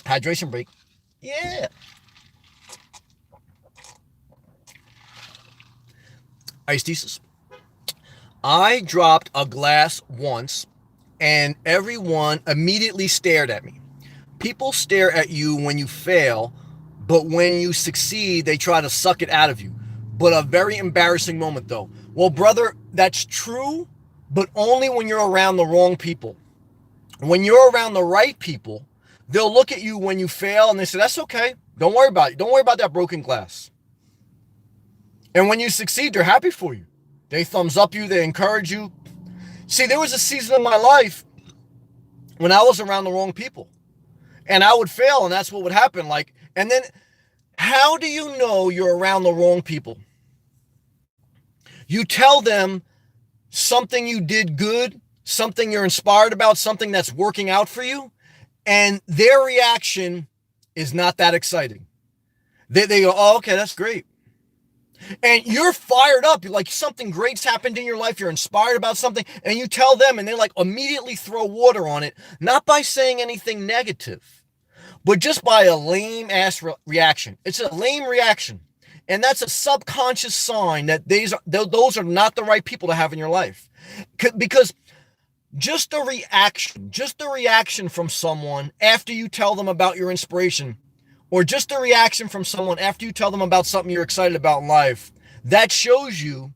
Hydration break. Yeah. Ice thesis. I dropped a glass once and everyone immediately stared at me. People stare at you when you fail, but when you succeed, they try to suck it out of you. But a very embarrassing moment, though. Well, brother, that's true, but only when you're around the wrong people. When you're around the right people, they'll look at you when you fail and they say, that's okay. Don't worry about it. Don't worry about that broken glass. And when you succeed, they're happy for you. They thumbs up you. They encourage you. See, there was a season of my life when I was around the wrong people. And I would fail, and that's what would happen. And then how do you know you're around the wrong people? You tell them something you did good, something you're inspired about, something that's working out for you, and their reaction is not that exciting. They go, oh, okay, that's great. And you're fired up. You're like, something great's happened in your life. You're inspired about something, and you tell them, and they immediately throw water on it, not by saying anything negative, but just by a lame ass reaction. It's a lame reaction. And that's a subconscious sign that those are not the right people to have in your life. Because just the reaction from someone after you tell them about your inspiration, or just the reaction from someone after you tell them about something you're excited about in life, that shows you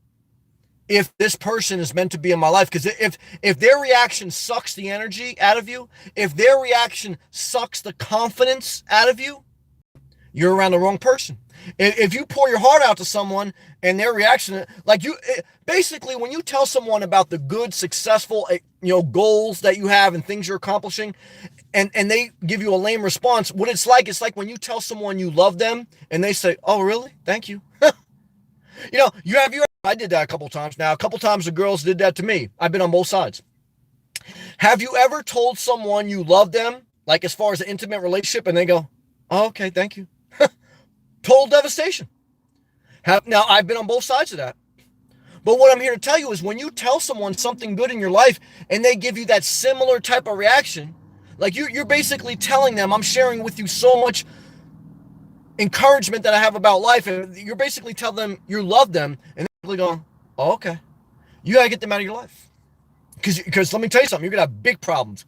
if this person is meant to be in my life. Because if their reaction sucks the energy out of you, if their reaction sucks the confidence out of you, you're around the wrong person. If you pour your heart out to someone and their reaction, basically when you tell someone about the good, successful, goals that you have and things you're accomplishing, and they give you a lame response, what it's like when you tell someone you love them and they say, oh, really? Thank you. I did that a couple times. Now, a couple times the girls did that to me. I've been on both sides. Have you ever told someone you love them, as far as an intimate relationship, and they go, oh, okay, thank you? Total devastation. Now, I've been on both sides of that. But what I'm here to tell you is when you tell someone something good in your life and they give you that similar type of reaction, you're basically telling them, I'm sharing with you so much encouragement that I have about life, and you're basically telling them you love them, and they're going, oh, okay. You got to get them out of your life. Because let me tell you something, you're going to have big problems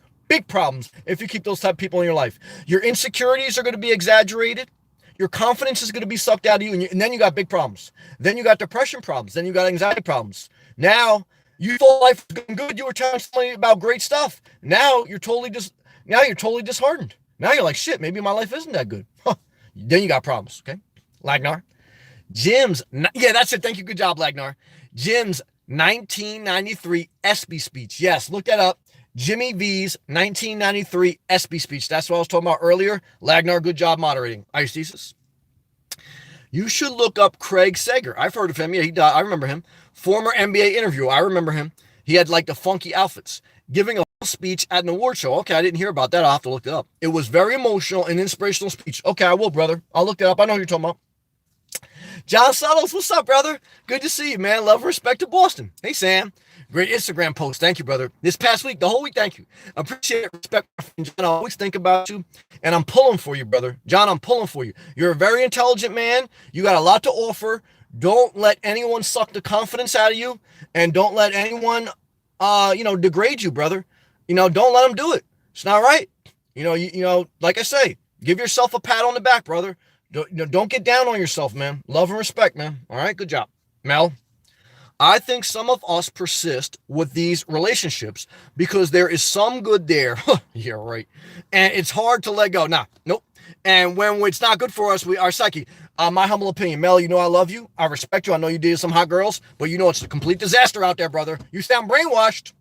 if you keep those type of people in your life. Your insecurities are going to be exaggerated. Your confidence is going to be sucked out of you, and then you got big problems. Then you got depression problems. Then you got anxiety problems. Now, you thought life was going good. You were telling somebody about great stuff. Now you're totally disheartened. Now you're like, shit, maybe my life isn't that good. Then you got problems, okay? Lagnar. That's it. Thank you. Good job, Lagnar. Jim's 1993 ESPY speech. Yes, look that up. Jimmy V's 1993 ESPY speech. That's what I was talking about earlier. Lagnar, good job moderating. Icethesis. You should look up Craig Sager. I've heard of him. Yeah, he died. I remember him. Former NBA interviewer. I remember him. He had the funky outfits. Giving a speech at an award show. Okay, I didn't hear about that. I'll have to look it up. It was very emotional and inspirational speech. Okay, I will, brother. I'll look it up. I know who you're talking about. John Salos, what's up, brother? Good to see you, man. Love and respect to Boston. Hey, Sam. Great Instagram post. Thank you, brother. This past week, the whole week, thank you. Appreciate it. Respect. John, I always think about you, and I'm pulling for you, brother. John, I'm pulling for you. You're a very intelligent man. You got a lot to offer. Don't let anyone suck the confidence out of you, and don't let anyone, degrade you, brother. Don't let them do it. It's not right. Like I say, give yourself a pat on the back, brother. Don't get down on yourself, man. Love and respect, man. All right, good job. Mel, I think some of us persist with these relationships because there is some good there. Yeah, right. And it's hard to let go. Nope. And when it's not good for us, our psyche. My humble opinion, Mel, I love you. I respect you. I know you dated some hot girls, but it's a complete disaster out there, brother. You sound brainwashed.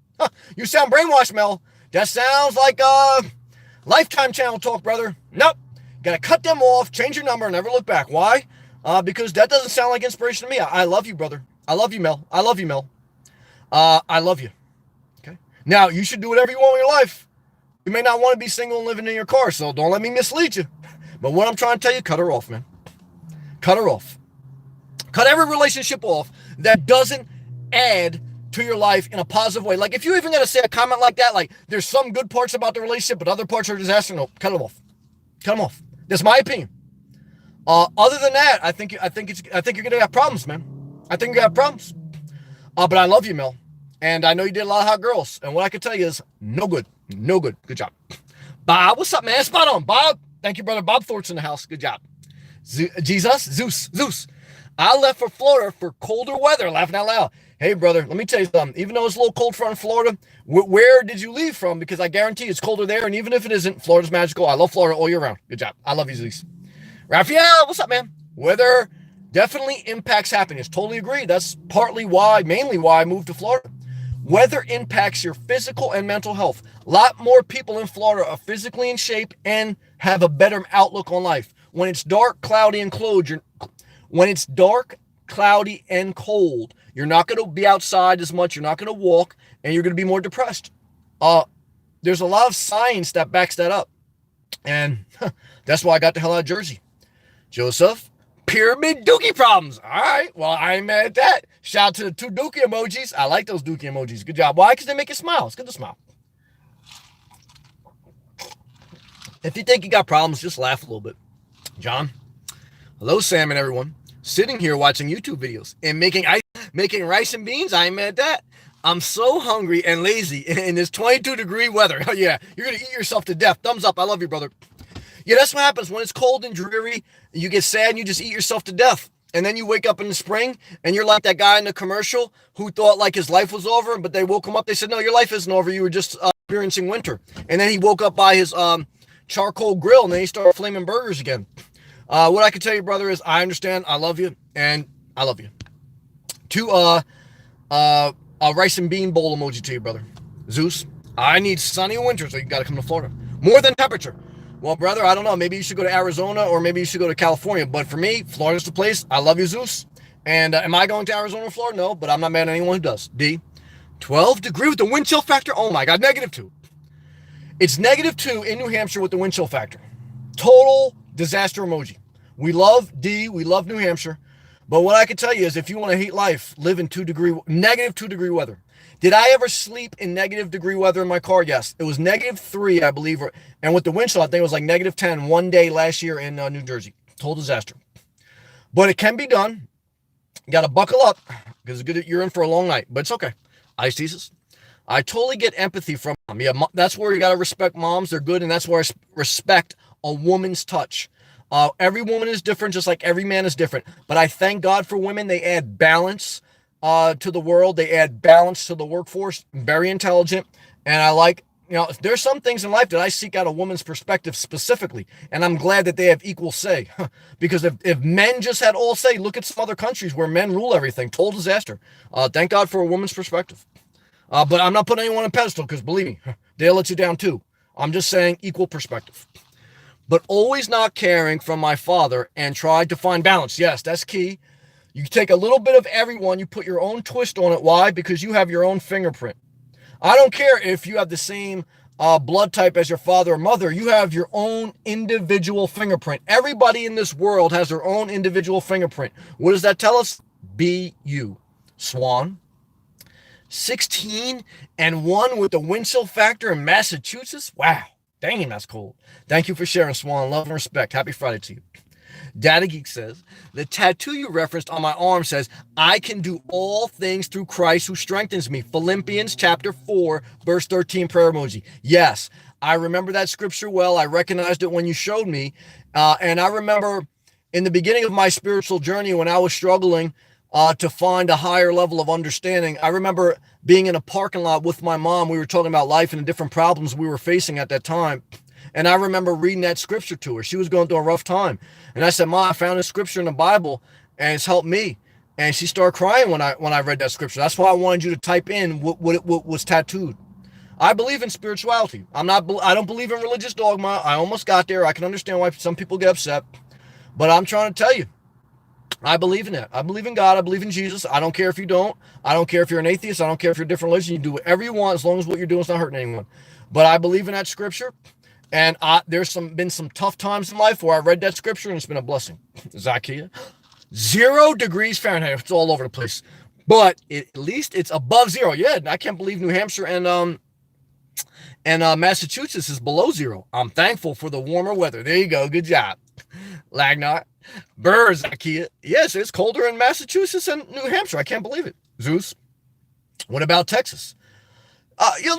You sound brainwashed, Mel. That sounds like Lifetime channel talk, brother. Nope. Gotta cut them off, change your number, and never look back. Why? Because that doesn't sound like inspiration to me. I love you, brother. I love you, Mel. I love you, Mel. I love you. Okay. Now, you should do whatever you want with your life. You may not want to be single and living in your car, so don't let me mislead you. But what I'm trying to tell you, cut her off, man. Cut her off. Cut every relationship off that doesn't add to your life in a positive way. If you even got to say a comment like that, there's some good parts about the relationship, but other parts are a disaster. No, cut them off. Cut them off. That's my opinion. Other than that, I think you're gonna have problems, man. I think you're gonna have problems. But I love you, Mel, and I know you did a lot of hot girls. And what I can tell you is, no good. Good job. Bob, what's up, man? Spot on, Bob. Thank you, brother. Bob Thorpe's in the house. Good job. Zeus. I left for Florida for colder weather, laughing out loud. Hey, brother, let me tell you something. Even though it's a little cold front in Florida, where did you leave from? Because I guarantee it's colder there. And even if it isn't, Florida's magical. I love Florida all year round. Good job. I love you, Zeus. Raphael, what's up, man? Weather definitely impacts happiness. Totally agree. That's mainly why I moved to Florida. Weather impacts your physical and mental health. A lot more people in Florida are physically in shape and have a better outlook on life. When it's dark, cloudy, and cold, you're not going to be outside as much. You're not going to walk, and you're going to be more depressed. There's a lot of science that backs that up, and that's why I got the hell out of Jersey. Joseph, pyramid dookie problems. All right, well, I ain't mad at that. Shout out to the 2 dookie emojis. I like those dookie emojis. Good job. Why? Because they make you smile. It's good to smile. If you think you got problems, just laugh a little bit. John, hello, Sam and everyone. Sitting here watching YouTube videos and making rice and beans. I ain't mad at that. I'm so hungry and lazy in this 22-degree weather. Oh, yeah, you're going to eat yourself to death. Thumbs up. I love you, brother. Yeah, that's what happens when it's cold and dreary. You get sad and you just eat yourself to death. And then you wake up in the spring and you're like that guy in the commercial who thought like his life was over, but they woke him up. They said, no, your life isn't over. You were just experiencing winter. And then he woke up by his charcoal grill and then he started flaming burgers again. What I can tell you, brother, is I understand. I love you, and I love you. 2 rice and bean bowl emoji to you, brother. Zeus, I need sunny winter, so you got to come to Florida. More than temperature. Well, brother, I don't know. Maybe you should go to Arizona, or maybe you should go to California. But for me, Florida's the place. I love you, Zeus. And am I going to Arizona or Florida? No, but I'm not mad at anyone who does. D, 12 degree with the wind chill factor. Oh my God, -2. It's -2 in New Hampshire with the wind chill factor. Total disaster emoji. We love New Hampshire. But what I can tell you is if you want to hate life, live in -2-degree weather. Did I ever sleep in -degree weather in my car? Yes. It was -3, I believe. And with the wind chill, I think it was like -10 one day last year in New Jersey. Total disaster. But it can be done. You got to buckle up because you're in for a long night. But it's okay. Ice Jesus. I totally get empathy from mom. Yeah, that's where you got to respect moms. They're good. And that's where I respect a woman's touch. Every woman is different, just like every man is different. But I thank God for women. They add balance to the world. They add balance to the workforce. Very intelligent. And I like, there's some things in life that I seek out a woman's perspective specifically. And I'm glad that they have equal say. Because if men just had all say, look at some other countries where men rule everything. Total disaster. Thank God for a woman's perspective. But I'm not putting anyone on a pedestal because believe me, they'll let you down too. I'm just saying equal perspective. But always not caring from my father and tried to find balance. Yes, that's key. You take a little bit of everyone, you put your own twist on it. Why? Because you have your own fingerprint. I don't care if you have the same blood type as your father or mother. You have your own individual fingerprint. Everybody in this world has their own individual fingerprint. What does that tell us? Be you. Swan. 16-1 with the wind chill factor in Massachusetts. Wow. Dang, that's cold. Thank you for sharing, Swan. Love and respect. Happy Friday to you. Data Geek says, the tattoo you referenced on my arm says, I can do all things through Christ who strengthens me. Philippians chapter 4, verse 13 prayer emoji. Yes, I remember that scripture well. I recognized it when you showed me. And I remember in the beginning of my spiritual journey when I was struggling to find a higher level of understanding. I remember being in a parking lot with my mom. We were talking about life and the different problems we were facing at that time. And I remember reading that scripture to her. She was going through a rough time. And I said, Mom, I found this scripture in the Bible and it's helped me. And she started crying when I read that scripture. That's why I wanted you to type in what was tattooed. I believe in spirituality. I don't believe in religious dogma. I almost got there. I can understand why some people get upset. But I'm trying to tell you, I believe in that. I believe in God. I believe in Jesus. I don't care if you don't. I don't care if you're an atheist. I don't care if you're a different religion. You do whatever you want as long as what you're doing is not hurting anyone. But I believe in that scripture. And there's been some tough times in life where I read that scripture and it's been a blessing. Zacchaeus. 0 degrees Fahrenheit. It's all over the place. But at least it's above 0. Yeah, I can't believe New Hampshire and Massachusetts is below 0. I'm thankful for the warmer weather. There you go. Good job. Lagnot. Burrs, Zacchaeus. Yes, it's colder in Massachusetts and New Hampshire. I can't believe it. Zeus. What about Texas?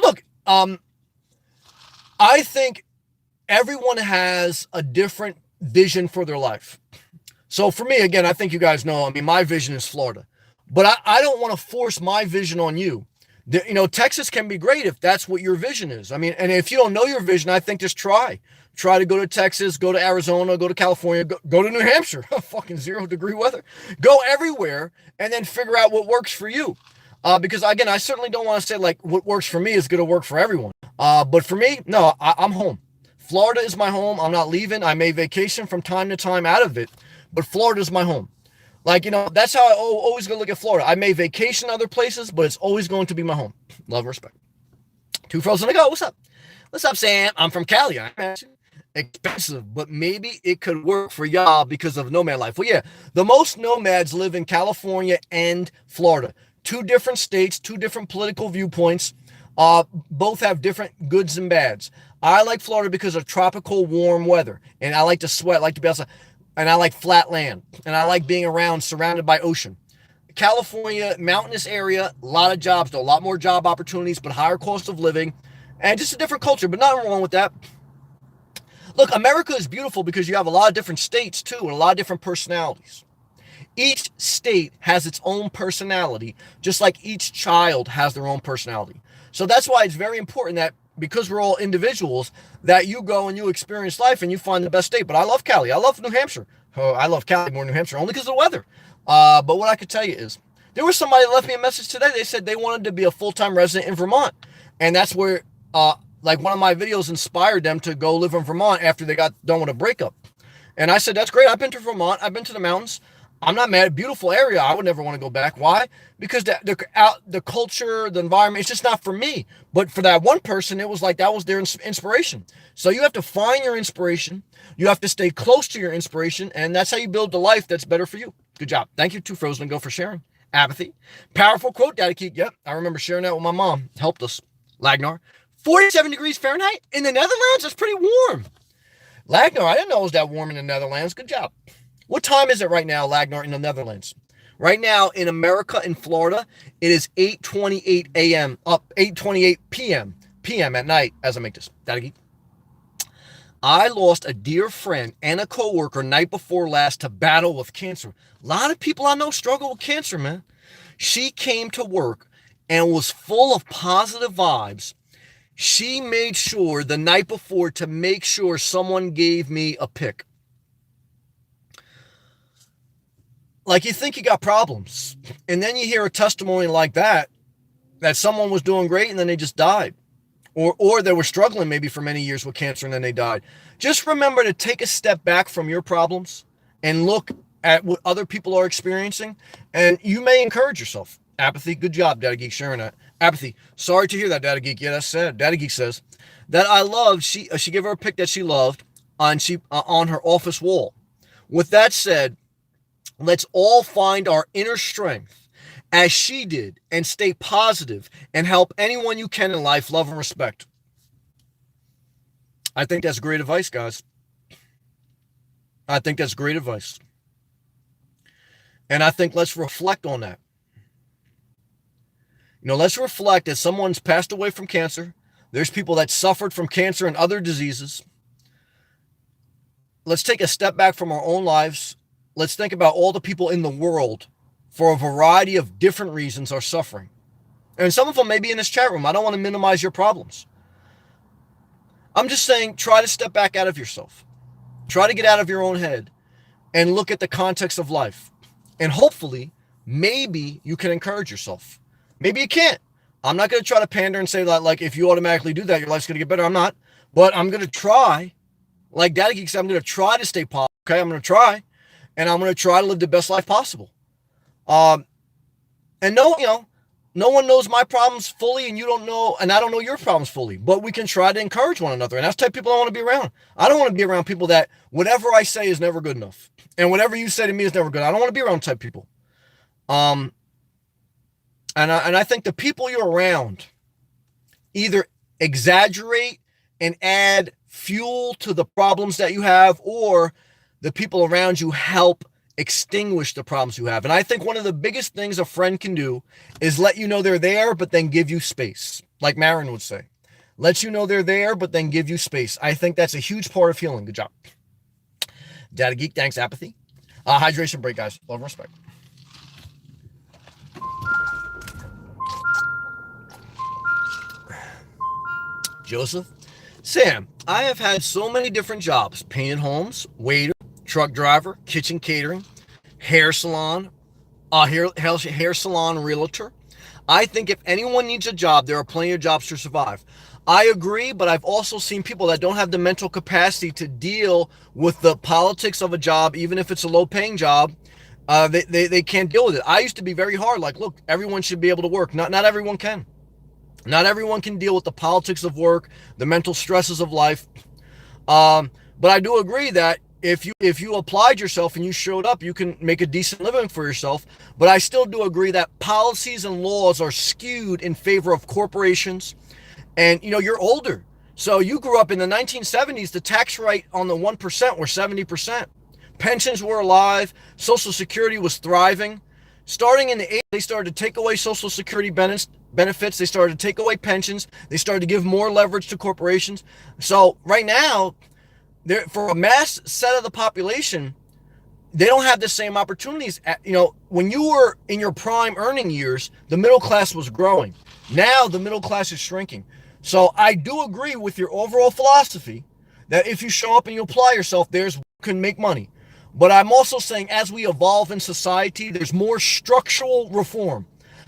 Look, I think everyone has a different vision for their life. So for me, again, I think you guys know, I mean, my vision is Florida, but I don't want to force my vision on you. Texas can be great if that's what your vision is. I mean, and if you don't know your vision, I think just try. Try to go to Texas, go to Arizona, go to California, go to New Hampshire, fucking 0 degree weather. Go everywhere and then figure out what works for you. Because again, I certainly don't want to say like what works for me is going to work for everyone. But for me, no, I'm home. Florida is my home. I'm not leaving. I may vacation from time to time out of it, but Florida is my home. Like, that's how I always going to look at Florida. I may vacation other places, but it's always going to be my home. Love, respect. Two frozen to go. What's up? What's up, Sam? I'm from Cali. I'm expensive, but maybe it could work for y'all because of nomad life. Well, yeah, the most nomads live in California and Florida. Two different states, two different political viewpoints. Both have different goods and bads. I like Florida because of tropical warm weather, and I like to sweat, I like to be outside, and I like flat land, and I like being around surrounded by ocean. California, mountainous area, a lot of jobs, though, a lot more job opportunities, but higher cost of living, and just a different culture, but nothing wrong with that. Look, America is beautiful because you have a lot of different states, too, and a lot of different personalities. Each state has its own personality, just like each child has their own personality. So that's why it's very important that because we're all individuals, that you go and you experience life and you find the best state. But I love Cali. I love New Hampshire. Oh, I love Cali more than New Hampshire only because of the weather. But what I could tell you is there was somebody that left me a message today. They said they wanted to be a full-time resident in Vermont. And that's where, like one of my videos inspired them to go live in Vermont after they got done with a breakup. And I said, that's great. I've been to Vermont. I've been to the mountains. I'm not mad. Beautiful area. I would never want to go back. Why? Because the culture, the environment, it's just not for me. But for that one person, it was like that was their inspiration. So you have to find your inspiration. You have to stay close to your inspiration. And that's how you build the life that's better for you. Good job. Thank you to Frozen Go for sharing. Apathy. Powerful quote, Daddy Keek. Yep. I remember sharing that with my mom. Helped us. Lagnar. 47 degrees Fahrenheit in the Netherlands? That's pretty warm. Lagnar, I didn't know it was that warm in the Netherlands. Good job. What time is it right now, Lagnar, in the Netherlands? Right now in America, in Florida, it is 8:28 a.m. up 8:28 p.m. at night as I make this. I lost a dear friend and a coworker night before last to battle with cancer. A lot of people I know struggle with cancer, man. She came to work and was full of positive vibes. She made sure the night before to make sure someone gave me a pick. Like you think you got problems, and then you hear a testimony like that someone was doing great and then they just died. Or they were struggling maybe for many years with cancer and then they died. Just remember to take a step back from your problems and look at what other people are experiencing, and you may encourage yourself. Apathy, good job, Daddy Geek, sharing that. Apathy, sorry to hear that, Daddy Geek. Yeah, that's sad. Daddy Geek says that I loved, she gave her a pic that she loved on her office wall. With that said, let's all find our inner strength as she did and stay positive and help anyone you can in life, love and respect. I think that's great advice, guys. I think that's great advice. And I think let's reflect on that. Let's reflect as someone's passed away from cancer. There's people that suffered from cancer and other diseases. Let's take a step back from our own lives. Let's think about all the people in the world for a variety of different reasons are suffering. And some of them may be in this chat room. I don't want to minimize your problems. I'm just saying, try to step back out of yourself. Try to get out of your own head and look at the context of life. And hopefully, maybe you can encourage yourself. Maybe you can't. I'm not going to try to pander and say that, like, if you automatically do that, your life's going to get better. I'm not. But I'm going to try. Like Daddy Geek said, I'm going to try to stay positive. Okay, I'm going to try. And I'm going to try to live the best life possible. And no one knows my problems fully, and you don't know, and I don't know your problems fully. But we can try to encourage one another. And that's the type of people I want to be around. I don't want to be around people that whatever I say is never good enough. And whatever you say to me is never good. I don't want to be around type people. And I think the people you're around either exaggerate and add fuel to the problems that you have, or the people around you help extinguish the problems you have. And I think one of the biggest things a friend can do is let you know they're there, but then give you space. Like Marin would say, let you know they're there, but then give you space. I think that's a huge part of healing. Good job. Data Geek, thanks. Apathy. Hydration break, guys. Love and respect. Joseph. Sam, I have had so many different jobs: painted homes, waiter, truck driver, kitchen catering, hair salon, hair salon realtor. I think if anyone needs a job, there are plenty of jobs to survive. I agree, but I've also seen people that don't have the mental capacity to deal with the politics of a job, even if it's a low paying job. They can't deal with it. I used to be very hard. Like, look, everyone should be able to work. Not everyone can. Not everyone can deal with the politics of work, the mental stresses of life. But I do agree that if you applied yourself and you showed up, you can make a decent living for yourself. But I still do agree that policies and laws are skewed in favor of corporations. And you're older, so you grew up in the 1970s. The tax rate on the 1% were 70%. Pensions were alive. Social Security was thriving. Starting in the 80s, they started to take away Social Security benefits. They started to take away pensions. They started to give more leverage to corporations. So right now, for a mass set of the population, they don't have the same opportunities. When you were in your prime earning years, the middle class was growing. Now the middle class is shrinking. So I do agree with your overall philosophy that if you show up and you apply yourself, you can make money. But I'm also saying as we evolve in society, there's more structural reform.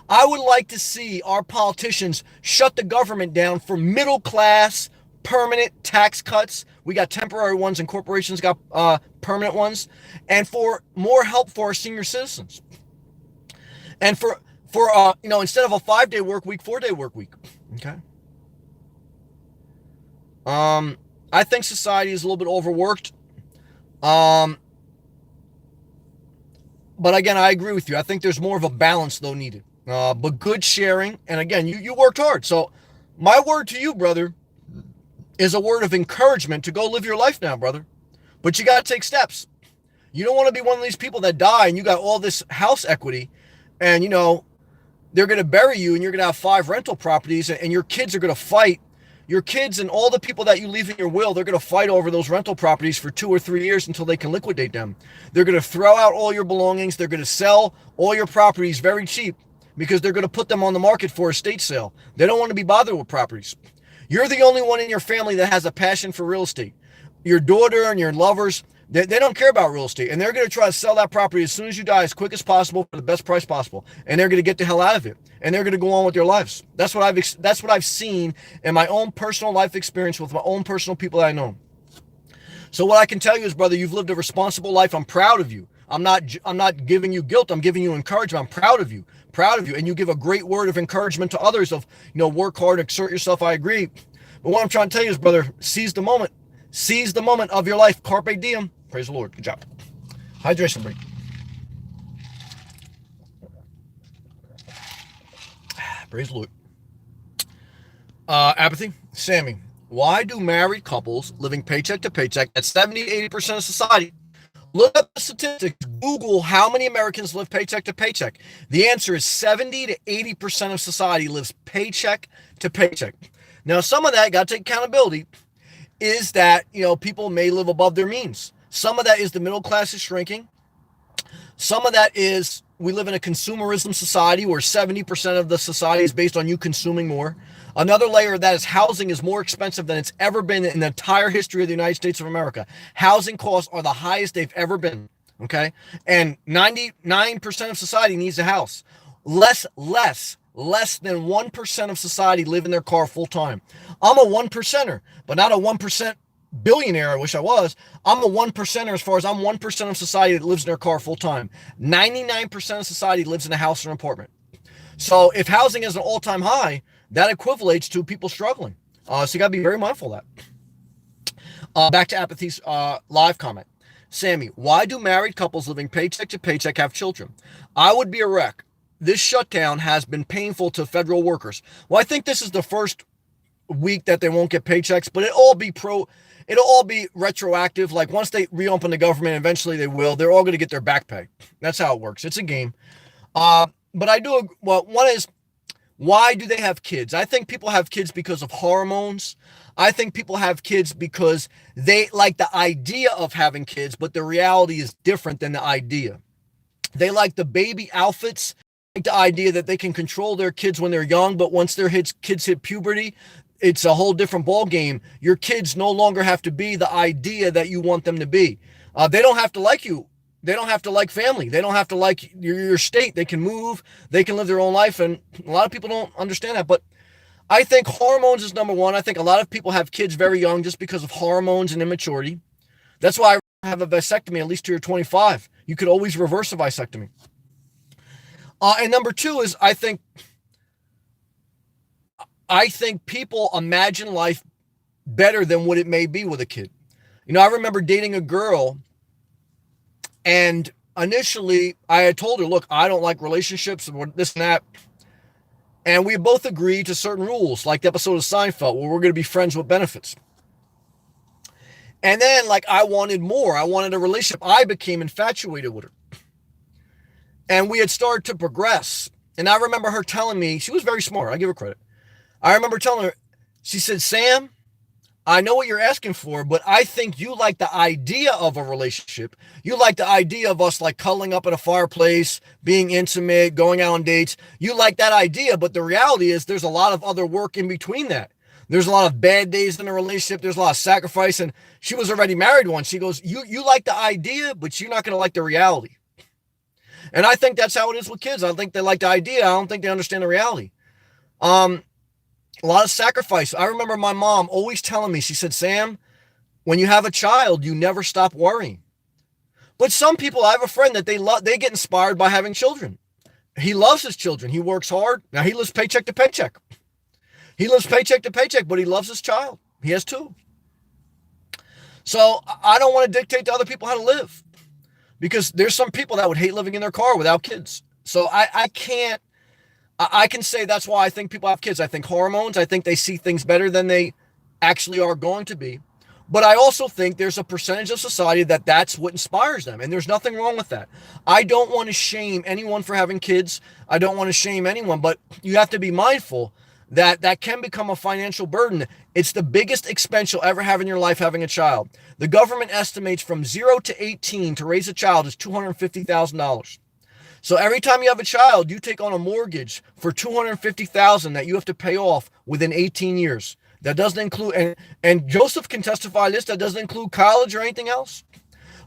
I would like to see our politicians shut the government down for middle class, permanent tax cuts. We got temporary ones and corporations got permanent ones. And for more help for our senior citizens. And for instead of a 5-day work week, 4-day work week. Okay. I think society is a little bit overworked. But again, I agree with you. I think there's more of a balance though needed. But good sharing. And again, you worked hard. So my word to you, brother, is a word of encouragement to go live your life now, brother. But you got to take steps. You don't want to be one of these people that die and you got all this house equity and, they're going to bury you and you're going to have 5 rental properties and your kids are going to fight. Your kids and all the people that you leave in your will, they're going to fight over those rental properties for 2 or 3 years until they can liquidate them. They're going to throw out all your belongings. They're going to sell all your properties very cheap because they're going to put them on the market for estate sale. They don't want to be bothered with properties. You're the only one in your family that has a passion for real estate. Your daughter and your lovers, they don't care about real estate. And they're going to try to sell that property as soon as you die, as quick as possible, for the best price possible. And they're going to get the hell out of it. And they're going to go on with their lives. That's what I've seen in my own personal life experience with my own personal people that I know. So what I can tell you is, brother, you've lived a responsible life. I'm proud of you. I'm not giving you guilt. I'm giving you encouragement. I'm proud of you. And you give a great word of encouragement to others of, work hard, exert yourself. I agree. But what I'm trying to tell you is, brother, seize the moment. Seize the moment of your life. Carpe diem. Praise the Lord. Good job. Hydration break. Praise the Lord. Apathy. Sammy, why do married couples living paycheck to paycheck at 70-80% of society? Look up the statistics. Google how many Americans live paycheck to paycheck. The answer is 70 to 80% of society lives paycheck to paycheck. Now, some of that, got to take accountability, is that, people may live above their means. Some of that is the middle class is shrinking. Some of that is we live in a consumerism society where 70% of the society is based on you consuming more. Another layer of that is housing is more expensive than it's ever been in the entire history of the United States of America. Housing costs are the highest they've ever been, okay? And 99% of society needs a house. Less than 1% of society live in their car full time. I'm a 1%er, but not a 1% billionaire. I wish I was. I'm a 1%er as far as I'm 1% of society that lives in their car full time. 99% of society lives in a house or an apartment. So if housing is an all-time high, that equivalates to people struggling. So you got to be very mindful of that. Back to Apathy's live comment. Sammy, why do married couples living paycheck to paycheck have children? I would be a wreck. This shutdown has been painful to federal workers. Well, I think this is the first week that they won't get paychecks, but it'll all be retroactive. Like once they reopen the government, eventually they will. They're all going to get their back pay. That's how it works. It's a game. But I do. Well, one is Why do they have kids? I think people have kids because of hormones. I think people have kids because they like the idea of having kids, but the reality is different than the idea. They like the baby outfits, like the idea that they can control their kids when they're young, but once their kids hit puberty, it's a whole different ball game. Your kids no longer have to be the idea that you want them to be. They don't have to like you. They don't have to like family. They don't have to like your state. They can move. They can live their own life. And a lot of people don't understand that. But I think hormones is number one. I think a lot of people have kids very young just because of hormones and immaturity. That's why I have a vasectomy at least till you're 25. You could always reverse a vasectomy. And number two is I think people imagine life better than what it may be with a kid. I remember dating a girl, and initially I had told her, look, I don't like relationships and this and that. And we both agreed to certain rules, like the episode of Seinfeld, where we're going to be friends with benefits. And then, like, I wanted more. I wanted a relationship. I became infatuated with her. And we had started to progress. And I remember her telling me, she was very smart. I give her credit. I remember telling her, she said, Sam, I know what you're asking for, but I think you like the idea of a relationship. You like the idea of us like cuddling up at a fireplace, being intimate, going out on dates. You like that idea, but the reality is there's a lot of other work in between that. There's a lot of bad days in a relationship. There's a lot of sacrifice. And she was already married once. She goes, you like the idea, but you're not going to like the reality. And I think that's how it is with kids. I think they like the idea. I don't think they understand the reality. A lot of sacrifice. I remember my mom always telling me, she said, Sam, when you have a child, you never stop worrying. But some people, I have a friend that they get inspired by having children. He loves his children. He works hard. Now he lives paycheck to paycheck. He lives paycheck to paycheck, but he loves his child. He has two. So I don't want to dictate to other people how to live, because there's some people that would hate living in their car without kids. So I can say that's why I think people have kids. I think hormones. I think they see things better than they actually are going to be. But I also think there's a percentage of society that's what inspires them. And there's nothing wrong with that. I don't want to shame anyone for having kids. I don't want to shame anyone, but you have to be mindful that that can become a financial burden. It's the biggest expense you'll ever have in your life, having a child. The government estimates from 0 to 18 to raise a child is $250,000. So every time you have a child, you take on a mortgage for $250,000 that you have to pay off within 18 years. That doesn't include, and Joseph can testify this, that doesn't include college or anything else.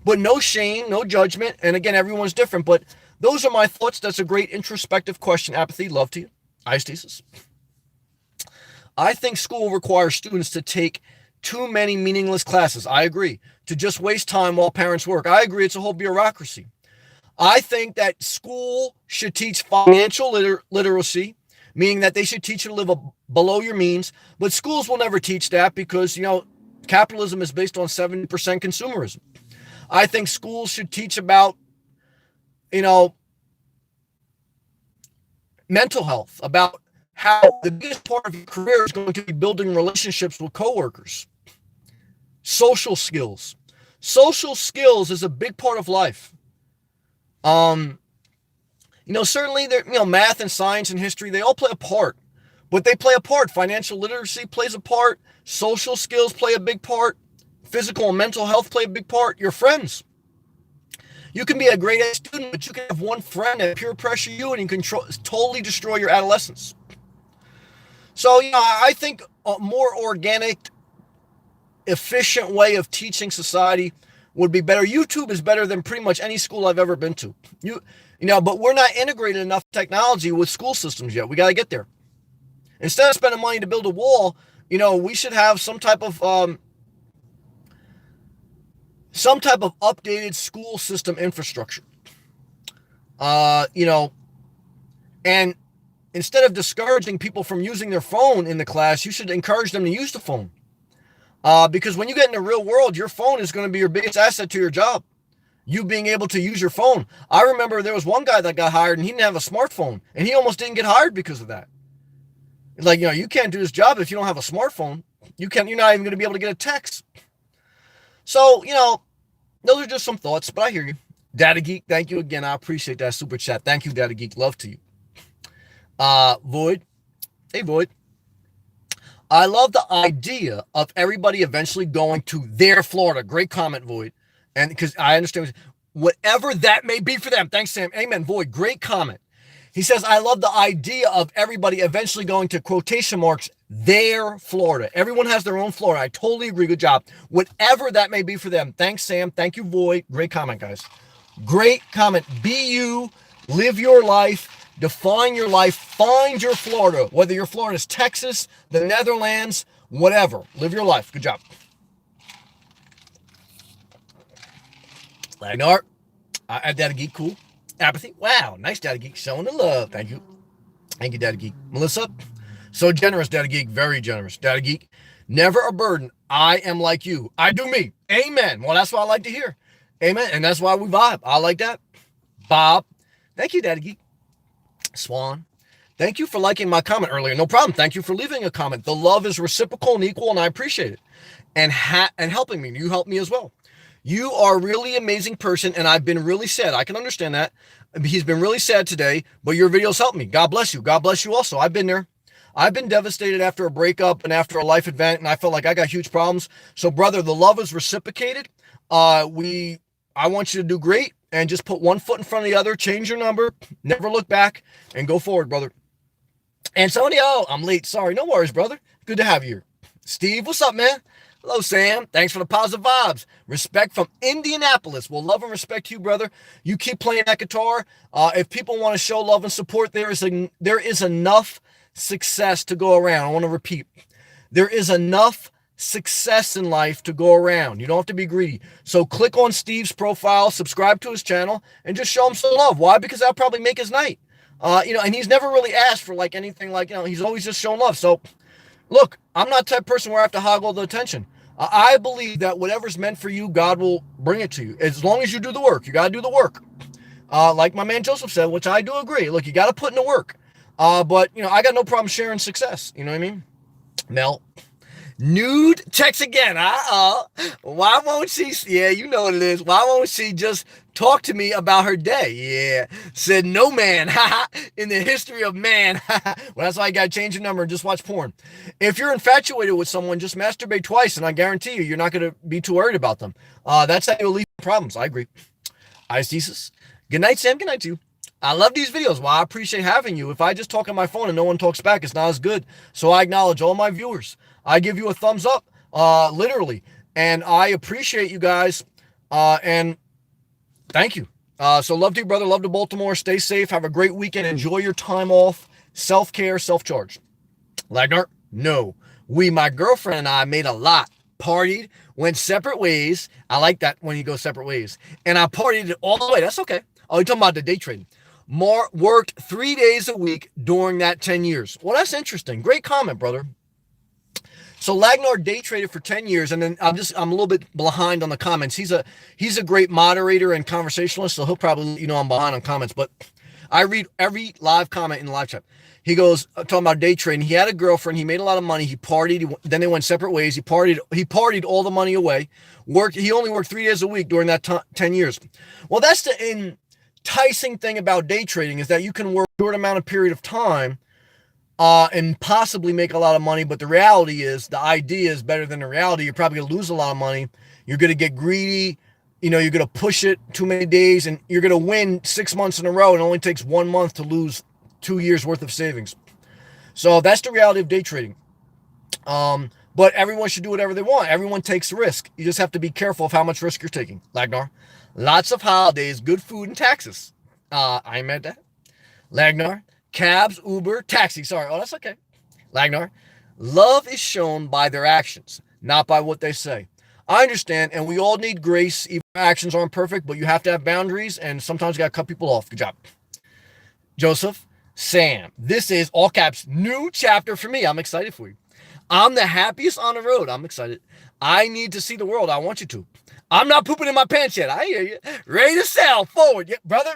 But no shame, no judgment. And again, everyone's different. But those are my thoughts. That's a great introspective question. Apathy, love to you. Ice. I think school requires students to take too many meaningless classes. I agree. To just waste time while parents work. I agree. It's a whole bureaucracy. I think that school should teach financial literacy, meaning that they should teach you to live below your means. But schools will never teach that because, capitalism is based on 70% consumerism. I think schools should teach about, mental health, about how the biggest part of your career is going to be building relationships with coworkers. Social skills. Social skills is a big part of life. Certainly math and science and history, they all play a part, but they play a part. Financial literacy plays a part. Social skills play a big part. Physical and mental health play a big part. Your friends. You can be a great A student, but you can have one friend that peer pressure you and you can totally destroy your adolescence. So, I think a more organic, efficient way of teaching society would be better. YouTube is better than pretty much any school I've ever been to. But we're not integrated enough technology with school systems yet. We got to get there. Instead of spending money to build a wall, we should have some type of updated school system infrastructure. And instead of discouraging people from using their phone in the class, you should encourage them to use the phone. Because when you get in the real world, your phone is going to be your biggest asset to your job. You being able to use your phone. I remember there was one guy that got hired and he didn't have a smartphone and he almost didn't get hired because of that. Like, you can't do this job if you don't have a smartphone. You're not even going to be able to get a text. So, those are just some thoughts, but I hear you. Data Geek, thank you again. I appreciate that super chat. Thank you, Data Geek. Love to you. Void, Hey, Void. I love the idea of everybody eventually going to their Florida. Great comment, Void. And because I understand whatever that may be for them. Thanks, Sam. Amen, Void. Great comment. He says, I love the idea of everybody eventually going to quotation marks their Florida. Everyone has their own Florida. I totally agree. Good job. Whatever that may be for them. Thanks, Sam. Thank you, Void. Great comment, guys. Great comment. Be you. Live your life. Define your life. Find your Florida. Whether your Florida is Texas, the Netherlands, whatever. Live your life. Good job. Lagnar. Daddy Geek. Cool. Apathy. Wow. Nice, Daddy Geek. Showing the love. Thank you. Thank you, Daddy Geek. Melissa. So generous, Daddy Geek. Very generous. Daddy Geek. Never a burden. I am like you. I do me. Amen. Well, that's what I like to hear. Amen. And that's why we vibe. I like that. Bob. Thank you, Daddy Geek. Swan. Thank you for liking my comment earlier. No problem. Thank you for leaving a comment. The love is reciprocal and equal, and I appreciate it. And helping me. You help me as well. You are a really amazing person, and I've been really sad. I can understand that. He's been really sad today, but your videos help me. God bless you. God bless you also. I've been there. I've been devastated after a breakup and after a life event, and I felt like I got huge problems. So, brother, the love is reciprocated. I want you to do great, and just put one foot in front of the other. Change your number. Never look back, and go forward, brother. Antonio, I'm late. Sorry. No worries, brother. Good to have you here. Steve, what's up, man? Hello, Sam. Thanks for the positive vibes. Respect from Indianapolis. Well, love and respect to you, brother. You keep playing that guitar. If people want to show love and support, there is enough success to go around. I want to repeat. There is enough success in life to go around. You don't have to be greedy. So click on Steve's profile, subscribe to his channel, and just show him some love. Why? Because that'll probably make his night. And he's never really asked for like anything like, he's always just shown love. So look, I'm not the type of person where I have to hog all the attention. I believe that whatever's meant for you, God will bring it to you. As long as you do the work. You got to do the work. Like my man Joseph said, which I do agree. Look, you got to put in the work. But I got no problem sharing success. You know what I mean? Mel. Nude text again. Why won't she? Yeah, you know what it is. Why won't she just talk to me about her day? Yeah. Said no man in the history of man. Well, that's why you got to change your number and just watch porn. If you're infatuated with someone, just masturbate twice, and I guarantee you're not going to be too worried about them. That's how you'll leave problems. I agree. Isis. Good night, Sam. Good night to you. I love these videos. Well, I appreciate having you. If I just talk on my phone and no one talks back, it's not as good. So I acknowledge all my viewers. I give you a thumbs up, literally. And I appreciate you guys. And thank you. So love to you, brother. Love to Baltimore. Stay safe. Have a great weekend. Enjoy your time off. Self-care, self-charge. Lagnar? No. My girlfriend and I made a lot. Partied, went separate ways. I like that when you go separate ways. And I partied it all the way. That's okay. Oh, you're talking about the day trading. Worked 3 days a week during that 10 years. Well, that's interesting. Great comment, brother. So Lagnar day traded for 10 years, and then I'm a little bit behind on the comments. He's a great moderator and conversationalist, so he'll probably, I'm behind on comments, but I read every live comment in the live chat. He goes, talking about day trading. He had a girlfriend. He made a lot of money. He partied. Then they went separate ways. He partied all the money away. He only worked 3 days a week during that 10 years. Well, that's the enticing thing about day trading is that you can work a short amount of period of time and possibly make a lot of money. But the reality is the idea is better than the reality. You're probably going to lose a lot of money. You're going to get greedy. You're going to push it too many days, and you're going to win 6 months in a row. And it only takes 1 month to lose 2 years worth of savings. So that's the reality of day trading. But everyone should do whatever they want. Everyone takes risk. You just have to be careful of how much risk you're taking. Lagnar. Lots of holidays, good food, and taxes. I meant that. Lagnar. Cabs, Uber, taxi. Sorry. Oh, that's okay. Lagnar. Love is shown by their actions, not by what they say. I understand, and we all need grace. Even actions aren't perfect, but you have to have boundaries, and sometimes you got to cut people off. Good job. Joseph. Sam. This is, all caps, new chapter for me. I'm excited for you. I'm the happiest on the road. I'm excited. I need to see the world. I want you to. I'm not pooping in my pants yet. I hear you. Ready to sell. Forward. Yeah, brother.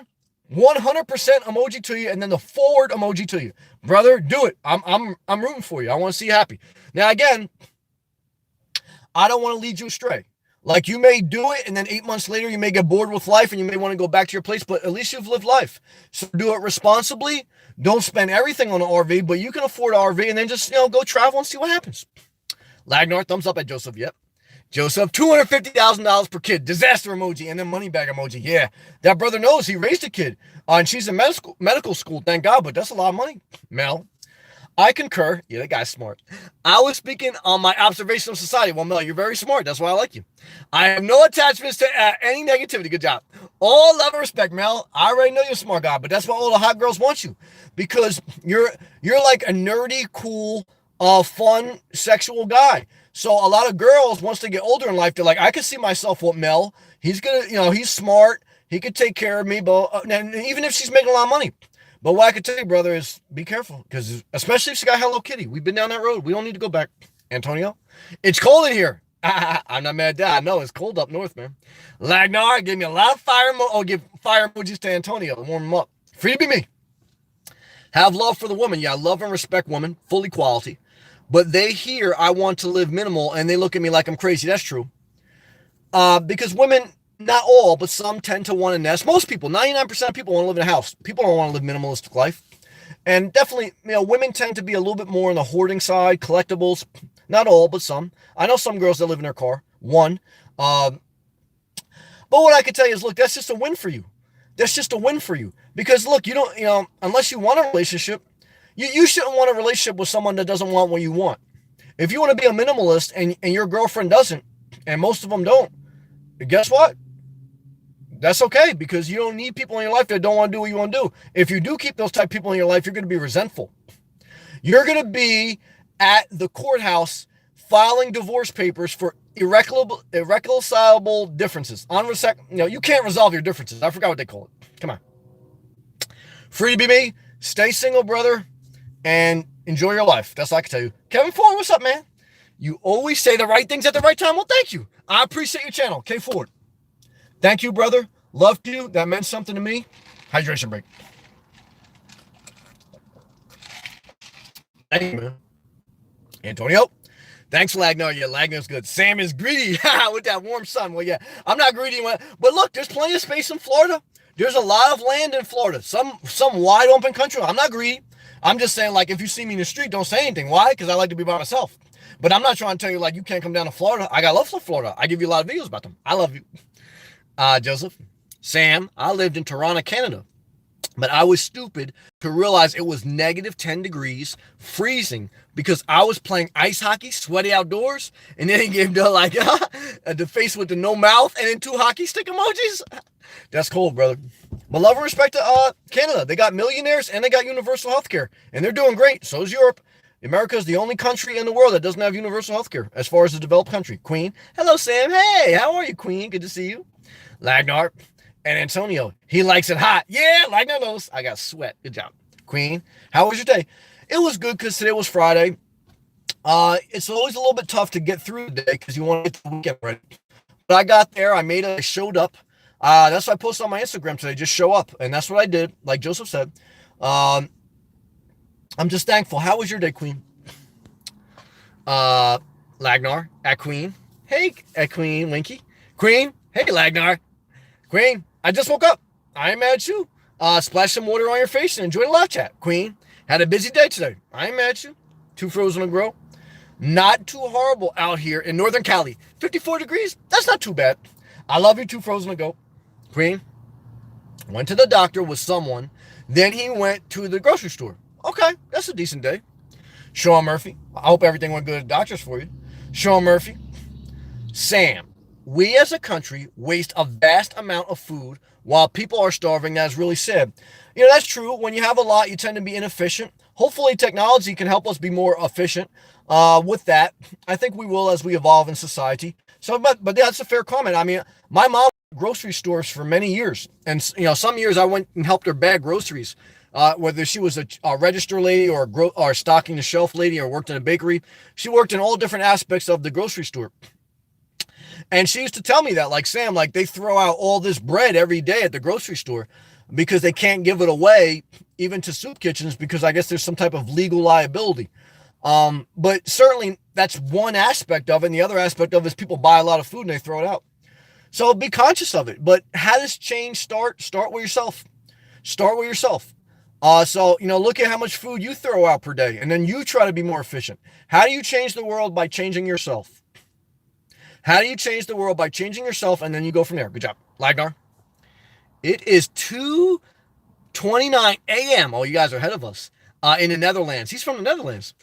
100% emoji to you, and then the forward emoji to you. Brother, do it. I'm rooting for you. I want to see you happy. Now, again, I don't want to lead you astray. Like you may do it, and then 8 months later, you may get bored with life and you may want to go back to your place, but at least you've lived life. So do it responsibly. Don't spend everything on an RV, but you can afford an RV and then just, go travel and see what happens. Lagnar, thumbs up at Joseph. Yep. Joseph, $250,000 per kid. Disaster emoji and then money bag emoji. Yeah, that brother knows he raised a kid. And she's in medical school, thank God, but that's a lot of money. Mel, I concur. Yeah, that guy's smart. I was speaking on my observation of society. Well, Mel, you're very smart. That's why I like you. I have no attachments to any negativity. Good job. All love and respect, Mel. I already know you're a smart guy, but that's why all the hot girls want you, because you're like a nerdy, cool, fun, sexual guy. So a lot of girls, once they get older in life, they're like, I can see myself with Mel. He's gonna, he's smart. He could take care of me, but and even if she's making a lot of money. But what I can tell you, brother, is be careful, because especially if she got Hello Kitty. We've been down that road. We don't need to go back. Antonio, it's cold in here. I'm not mad at that. I know it's cold up north, man. Lagnar gave me a lot of fire. Give fire emojis to Antonio to warm him up. Free to be me. Have love for the woman. Yeah, love and respect women, full equality. But they hear I want to live minimal, and they look at me like I'm crazy. That's true. Because women, not all, but some tend to want to nest. Most people, 99% of people want to live in a house. People don't want to live minimalistic life. And definitely, women tend to be a little bit more on the hoarding side, collectibles. Not all, but some. I know some girls that live in their car. One. But what I can tell you is, look, that's just a win for you. That's just a win for you. Because, look, you don't, unless you want a relationship, you shouldn't want a relationship with someone that doesn't want what you want. If you want to be a minimalist and your girlfriend doesn't, and most of them don't, guess what? That's okay, because you don't need people in your life that don't want to do what you want to do. If you do keep those type of people in your life, you're going to be resentful. You're going to be at the courthouse filing divorce papers for irreconcilable differences. You can't resolve your differences. I forgot what they call it. Come on. Free to be me. Stay single, brother, and enjoy your life. That's all I can tell you. Kevin Ford, what's up, man? You always say the right things at the right time. Well, thank you. I appreciate your channel. K Ford. Thank you, brother. Loved you. That meant something to me. Hydration break. Thank you, man. Antonio. Thanks, Lagnar. Yeah, Lagnar's good. Sam is greedy with that warm sun. Well, yeah, I'm not greedy. But look, there's plenty of space in Florida. There's a lot of land in Florida. Some wide open country. I'm not greedy. I'm just saying, like, if you see me in the street, don't say anything. Why? Because I like to be by myself. But I'm not trying to tell you, like, you can't come down to Florida. I got love for Florida. I give you a lot of videos about them. I love you. Joseph. Sam, I lived in Toronto, Canada. But I was stupid to realize it was -10 degrees, freezing, because I was playing ice hockey, sweaty outdoors, and then he gave the face with the no mouth and then 2 hockey stick emojis. That's cold, brother. But love and respect to Canada. They got millionaires and they got universal health care, and they're doing great. So is Europe. America is the only country in the world that doesn't have universal health care as far as the developed country. Queen. Hello, Sam. Hey, how are you, Queen? Good to see you. Lagnar. And Antonio, he likes it hot. Yeah, Lagnar knows. I got sweat. Good job. Queen, how was your day? It was good because today was Friday. It's always a little bit tough to get through the day because you want to get the weekend ready. But I got there. I showed up. That's what I posted on my Instagram today. Just show up. And that's what I did, like Joseph said. I'm just thankful. How was your day, Queen? Lagnar, at Queen. Hey, at Queen, Winky. Queen, hey, Lagnar. Queen, I just woke up. I ain't mad at you. Splash some water on your face and enjoy the live chat. Queen, had a busy day today. I ain't mad at you. 2 frozen to grow. Not too horrible out here in Northern Cali. 54 degrees. That's not too bad. I love you. 2 frozen to go. Queen, went to the doctor with someone. Then he went to the grocery store. Okay, that's a decent day. Sean Murphy. I hope everything went good at the doctors for you. Sean Murphy. Sam, we as a country waste a vast amount of food while people are starving. That's really sad. That's true. When you have a lot, you tend to be inefficient. Hopefully technology can help us be more efficient with that. I think we will as we evolve in society. So, but that's a fair comment. I mean, my mom went to grocery stores for many years. And, some years I went and helped her bag groceries. Whether she was a register lady or stocking the shelf lady or worked in a bakery. She worked in all different aspects of the grocery store. And she used to tell me that, like, Sam, like, they throw out all this bread every day at the grocery store because they can't give it away even to soup kitchens because I guess there's some type of legal liability. But certainly that's one aspect of it. And the other aspect of it is people buy a lot of food and they throw it out. So be conscious of it. But how does change start? Start with yourself. Start with yourself. So, look at how much food you throw out per day, and then you try to be more efficient. How do you change the world? By changing yourself. How do you change the world? By changing yourself, and then you go from there. Good job. Lagnar. It is 2:29 a.m. Oh, you guys are ahead of us. In the Netherlands. He's from the Netherlands.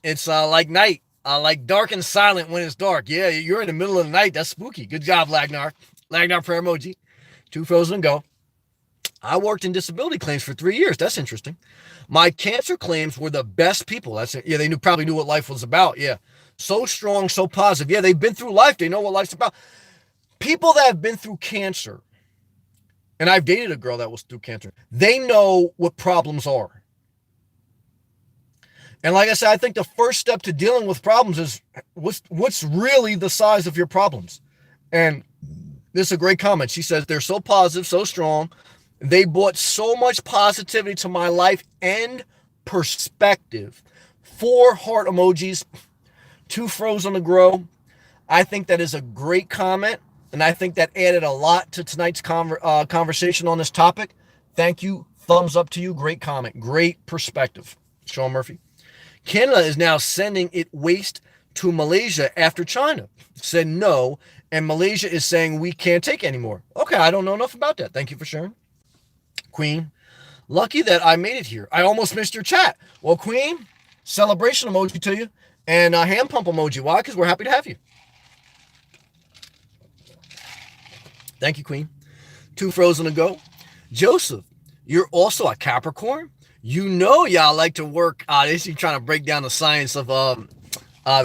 It's like night, like dark and silent when it's dark. Yeah, you're in the middle of the night. That's spooky. Good job, Lagnar. Lagnar prayer emoji. 2 frozen and go. I worked in disability claims for 3 years. That's interesting. My cancer claims were the best people. That's it. Yeah, they probably knew what life was about. Yeah. So strong, so positive. Yeah, they've been through life. They know what life's about. People that have been through cancer, and I've dated a girl that was through cancer, they know what problems are. And like I said, I think the first step to dealing with problems is what's really the size of your problems. And this is a great comment. She says, they're so positive, so strong. They brought so much positivity to my life and perspective. 4 heart emojis, 2 frozen to grow. I think that is a great comment, and I think that added a lot to tonight's conversation on this topic. Thank you. Thumbs up to you. Great comment. Great perspective. Sean Murphy. Canada is now sending its waste to Malaysia after China said no, and Malaysia is saying we can't take anymore. Okay, I don't know enough about that. Thank you for sharing. Queen, lucky that I made it here. I almost missed your chat. Well, Queen, celebration emoji to you, and a hand pump emoji. Why? Because we're happy to have you. Thank you, Queen. 2 frozen to go. Joseph, you're also a Capricorn? You know y'all like to work. This is trying to break down the science of the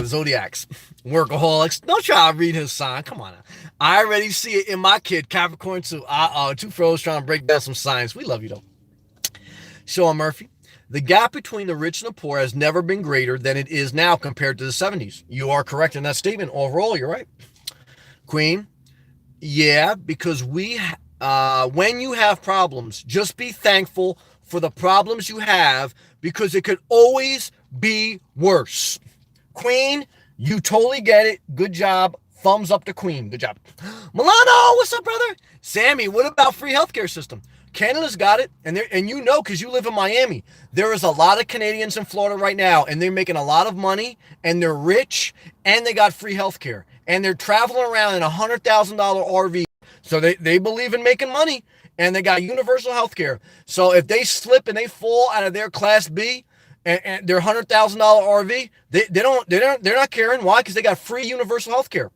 zodiacs. Workaholics. Don't try to read his sign. Come on now. I already see it in my kid, Capricorn too. 2 froze trying to break down some science. We love you though. Sean Murphy. The gap between the rich and the poor has never been greater than it is now compared to the 70s. You are correct in that statement. Overall, you're right. Queen. Yeah, because when you have problems, just be thankful for the problems you have, because it could always be worse. Queen, you totally get it. Good job. Thumbs up to Queen. Good job. Milano, what's up, brother? Sammy, what about free healthcare system? Canada's got it, and you know, because you live in Miami, there is a lot of Canadians in Florida right now, and they're making a lot of money, and they're rich, and they got free healthcare, and they're traveling around in $100,000 RV. So they believe in making money, and they got universal healthcare. So if they slip and they fall out of their Class B and their $100,000 RV, they're not caring. Why? Because they got free universal healthcare.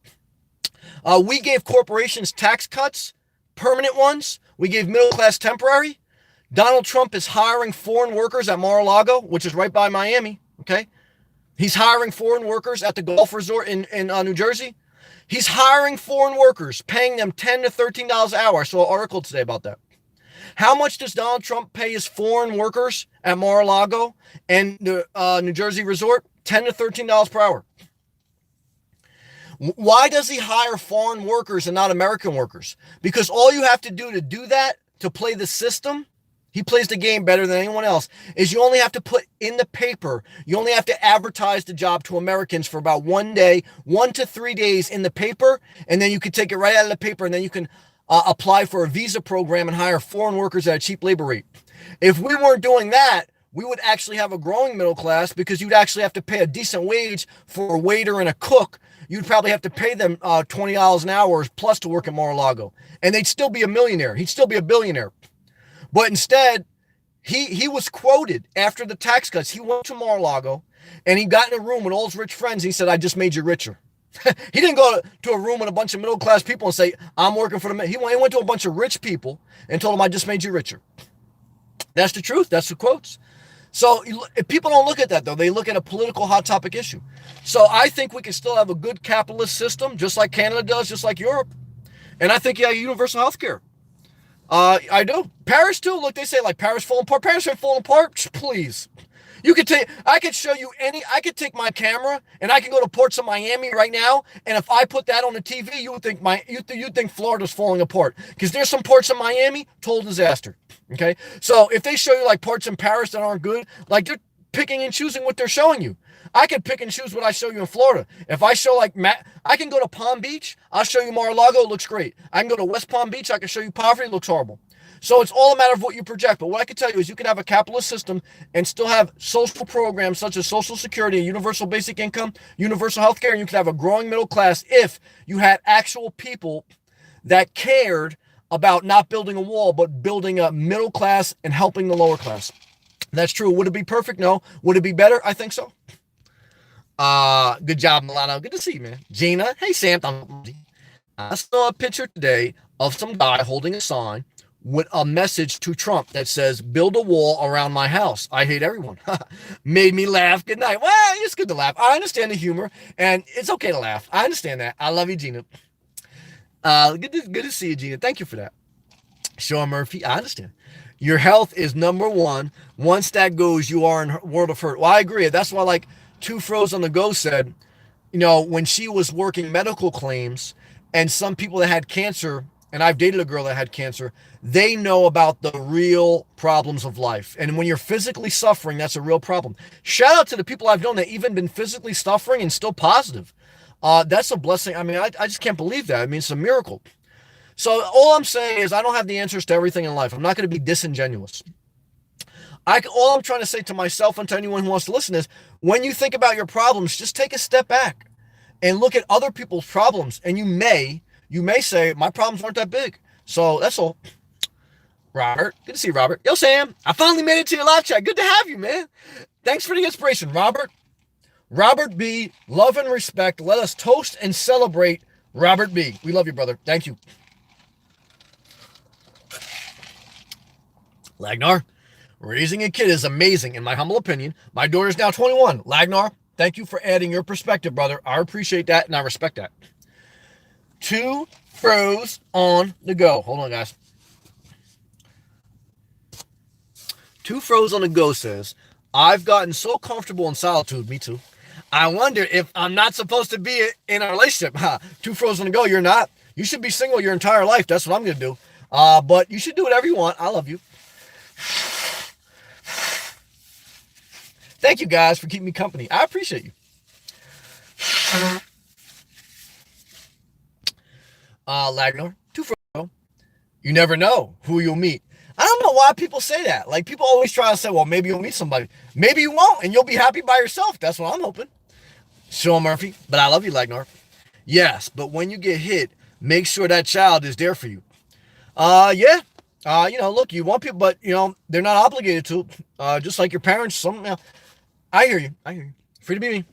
We gave corporations tax cuts, permanent ones. We gave middle class temporary. Donald Trump is hiring foreign workers at Mar-a-Lago, which is right by Miami. Okay, he's hiring foreign workers at the golf resort in New Jersey. He's hiring foreign workers, paying them $10 to $13 an hour. I saw an article today about that. How much does Donald Trump pay his foreign workers at Mar-a-Lago and the New Jersey resort? $10 to $13 per hour. Why does he hire foreign workers and not American workers? Because all you have to do that, to play the system, he plays the game better than anyone else, is you only have to put in the paper, you only have to advertise the job to Americans for about 1 day, 1 to 3 days in the paper, and then you can take it right out of the paper, and then you can apply for a visa program and hire foreign workers at a cheap labor rate. If we weren't doing that, we would actually have a growing middle class, because you'd actually have to pay a decent wage for a waiter and a cook. You'd probably have to pay them $20 an hour plus to work at Mar-a-Lago. And they'd still be a millionaire. He'd still be a billionaire. But instead, he was quoted after the tax cuts. He went to Mar-a-Lago and he got in a room with all his rich friends. He said, I just made you richer. He didn't go to a room with a bunch of middle class people and say, I'm working for the... He went to a bunch of rich people and told them, I just made you richer. That's the truth. That's the quotes. So if people don't look at that, though. They look at a political hot topic issue. So I think we can still have a good capitalist system, just like Canada does, just like Europe. And I think, yeah, universal health care. I do. Paris, too. Look, they say, like, Paris falling apart. Paris ain't falling apart. Please. I could show you I could take my camera and I can go to ports of Miami right now. And if I put that on the TV, you would think you'd think Florida's falling apart, because there's some ports in Miami, total disaster. Okay. So if they show you like ports in Paris that aren't good, like picking and choosing what they're showing you. I can pick and choose what I show you in Florida. If I show like I can go to Palm Beach, I'll show you Mar-a-Lago, it looks great. I can go to West Palm Beach, I can show you poverty, it looks horrible. So it's all a matter of what you project. But what I can tell you is you can have a capitalist system and still have social programs such as Social Security, universal basic income, universal health care, and you can have a growing middle class if you had actual people that cared about not building a wall, but building a middle class and helping the lower class. That's true. Would it be perfect? No. Would it be better? I think so. Good job, Milano. Good to see you, man. Gina. Hey, Sam. I saw a picture today of some guy holding a sign with a message to Trump that says, build a wall around my house. I hate everyone. Made me laugh. Good night. Well, it's good to laugh. I understand the humor, and it's okay to laugh. I understand that. I love you, Gina. Good to see you, Gina. Thank you for that. Sean Murphy, I understand. Your health is number one. Once that goes, you are in world of hurt. Well, I agree. That's why, like, Two Froze on the Go said, you know, when she was working medical claims and some people that had cancer, and I've dated a girl that had cancer, they know about the real problems of life. And when you're physically suffering, that's a real problem. Shout out to the people I've known that even been physically suffering and still positive. That's a blessing. I mean, I just can't believe that. I mean, it's a miracle. So all I'm saying is I don't have the answers to everything in life. I'm not going to be disingenuous. All I'm trying to say to myself and to anyone who wants to listen is when you think about your problems, just take a step back and look at other people's problems. And you may say, my problems aren't that big. So that's all. Robert, good to see you, Robert. Yo, Sam, I finally made it to your live chat. Good to have you, man. Thanks for the inspiration, Robert. Robert B., love and respect. Let us toast and celebrate Robert B. We love you, brother. Thank you. Lagnar, raising a kid is amazing, in my humble opinion. My daughter's now 21. Lagnar, thank you for adding your perspective, brother. I appreciate that, and I respect that. Two Froze on the Go. Hold on, guys. Two Froze on the Go says, I've gotten so comfortable in solitude. Me too. I wonder if I'm not supposed to be in a relationship. Two Froze on the Go, you're not. You should be single your entire life. That's what I'm going to do. But you should do whatever you want. I love you. Thank you guys for keeping me company. I appreciate you. Lagnar, Two Froze. You never know who you'll meet. I don't know why people say that. Like, people always try to say, well, maybe you'll meet somebody. Maybe you won't, and you'll be happy by yourself. That's what I'm hoping. Sean Murphy, but I love you, Lagnar. Yes, but when you get hit, make sure that child is there for you. Yeah. Look, you want people, but, they're not obligated to. Just like your parents. I hear you. Free to be me.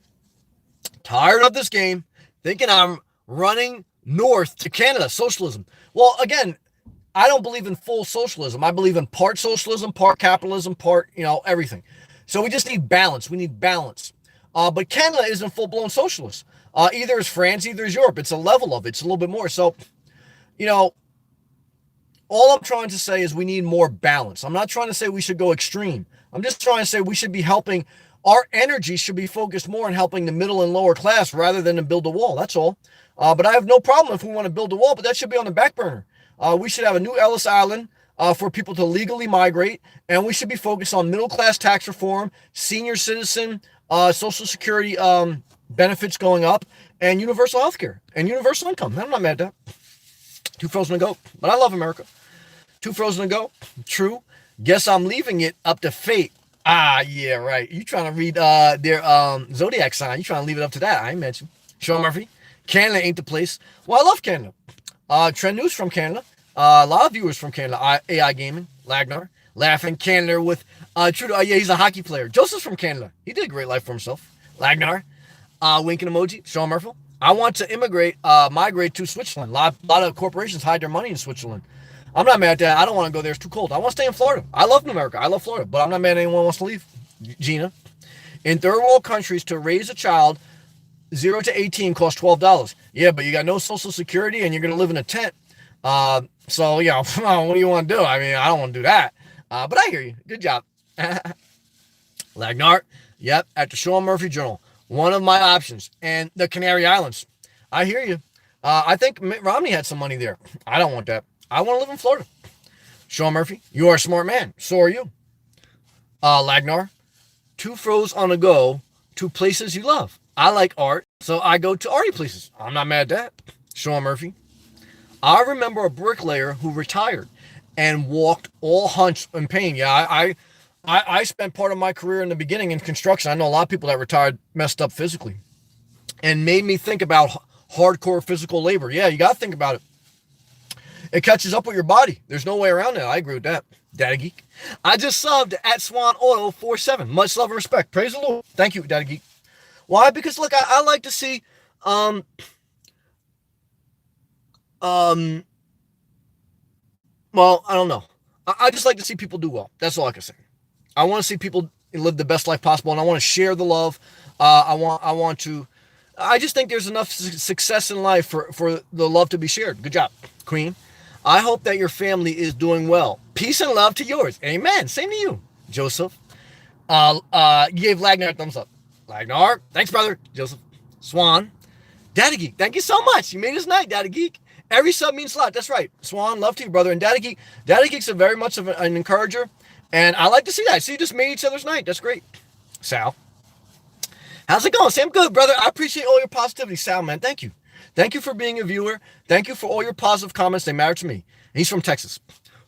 Tired of this game. Thinking I'm running north to Canada. Socialism. Well, again, I don't believe in full socialism. I believe in part socialism, part capitalism, part, everything. So we just need balance. We need balance. But Canada isn't full-blown socialist. Either is France, either is Europe. It's a level of it. It's a little bit more. So, all I'm trying to say is we need more balance. I'm not trying to say we should go extreme. I'm just trying to say we should be helping. Our energy should be focused more on helping the middle and lower class rather than to build a wall. That's all. But I have no problem if we want to build a wall, but that should be on the back burner. We should have a new Ellis Island for people to legally migrate, and we should be focused on middle-class tax reform, senior citizen, Social Security benefits going up, and universal health care, and universal income. I'm not mad at that. Two Frozen to Go, but I love America. Two Frozen to Go, true. Guess I'm leaving it up to fate. Yeah, right. You trying to read their zodiac sign. You trying to leave it up to that. I ain't mentioned. Sean Murphy, Canada ain't the place. Well, I love Canada. Trend News from Canada. A lot of viewers from Canada. AI Gaming, Lagnar, laughing. Canada with Trudeau. Yeah, he's a hockey player. Joseph's from Canada. He did a great life for himself. Lagnar, winking emoji. Sean Murphy. I want to migrate to Switzerland. A lot of corporations hide their money in Switzerland. I'm not mad at that. I don't want to go there. It's too cold. I want to stay in Florida. I love New America. I love Florida, but I'm not mad at anyone who wants to leave. Gina, in third world countries, to raise a child 0 to 18 costs $12. Yeah, but you got no Social Security and you're going to live in a tent. So, what do you want to do? I mean, I don't want to do that. But I hear you. Good job. Lagnar, yep, at the Sean Murphy Journal. One of my options. And the Canary Islands. I hear you. I think Mitt Romney had some money there. I don't want that. I want to live in Florida. Sean Murphy, you are a smart man. So are you. Lagnar, Two froze on a go to places you love. I like art, so I go to arty places. I'm not mad at that. Sean Murphy. I remember a bricklayer who retired and walked all hunched in pain. Yeah, I spent part of my career in the beginning in construction. I know a lot of people that retired messed up physically and made me think about hardcore physical labor. Yeah, you got to think about it. It catches up with your body. There's no way around that. I agree with that. Daddy Geek. I just subbed at Swan Auto 47. Much love and respect. Praise the Lord. Thank you, Daddy Geek. Why? Because look, I like to see um um well, I don't know. I just like to see people do well. That's all I can say. I want to see people live the best life possible, and I want to share the love. I want to. I just think there's enough success in life for the love to be shared. Good job, Queen. I hope that your family is doing well. Peace and love to yours. Amen. Same to you, Joseph. You gave Lagnar a thumbs up. Lagnar, thanks, brother. Joseph. Swan. Daddy Geek, thank you so much. You made his night, Daddy Geek. Every sub means a lot. That's right. Swan, love to you, brother. And Daddy Geek's a very much of an encourager. And I like to see that. So you just made each other's night. That's great. Sal. How's it going? Sam, good, brother. I appreciate all your positivity, Sal, man. Thank you. Thank you for being a viewer. Thank you for all your positive comments. They matter to me. He's from Texas.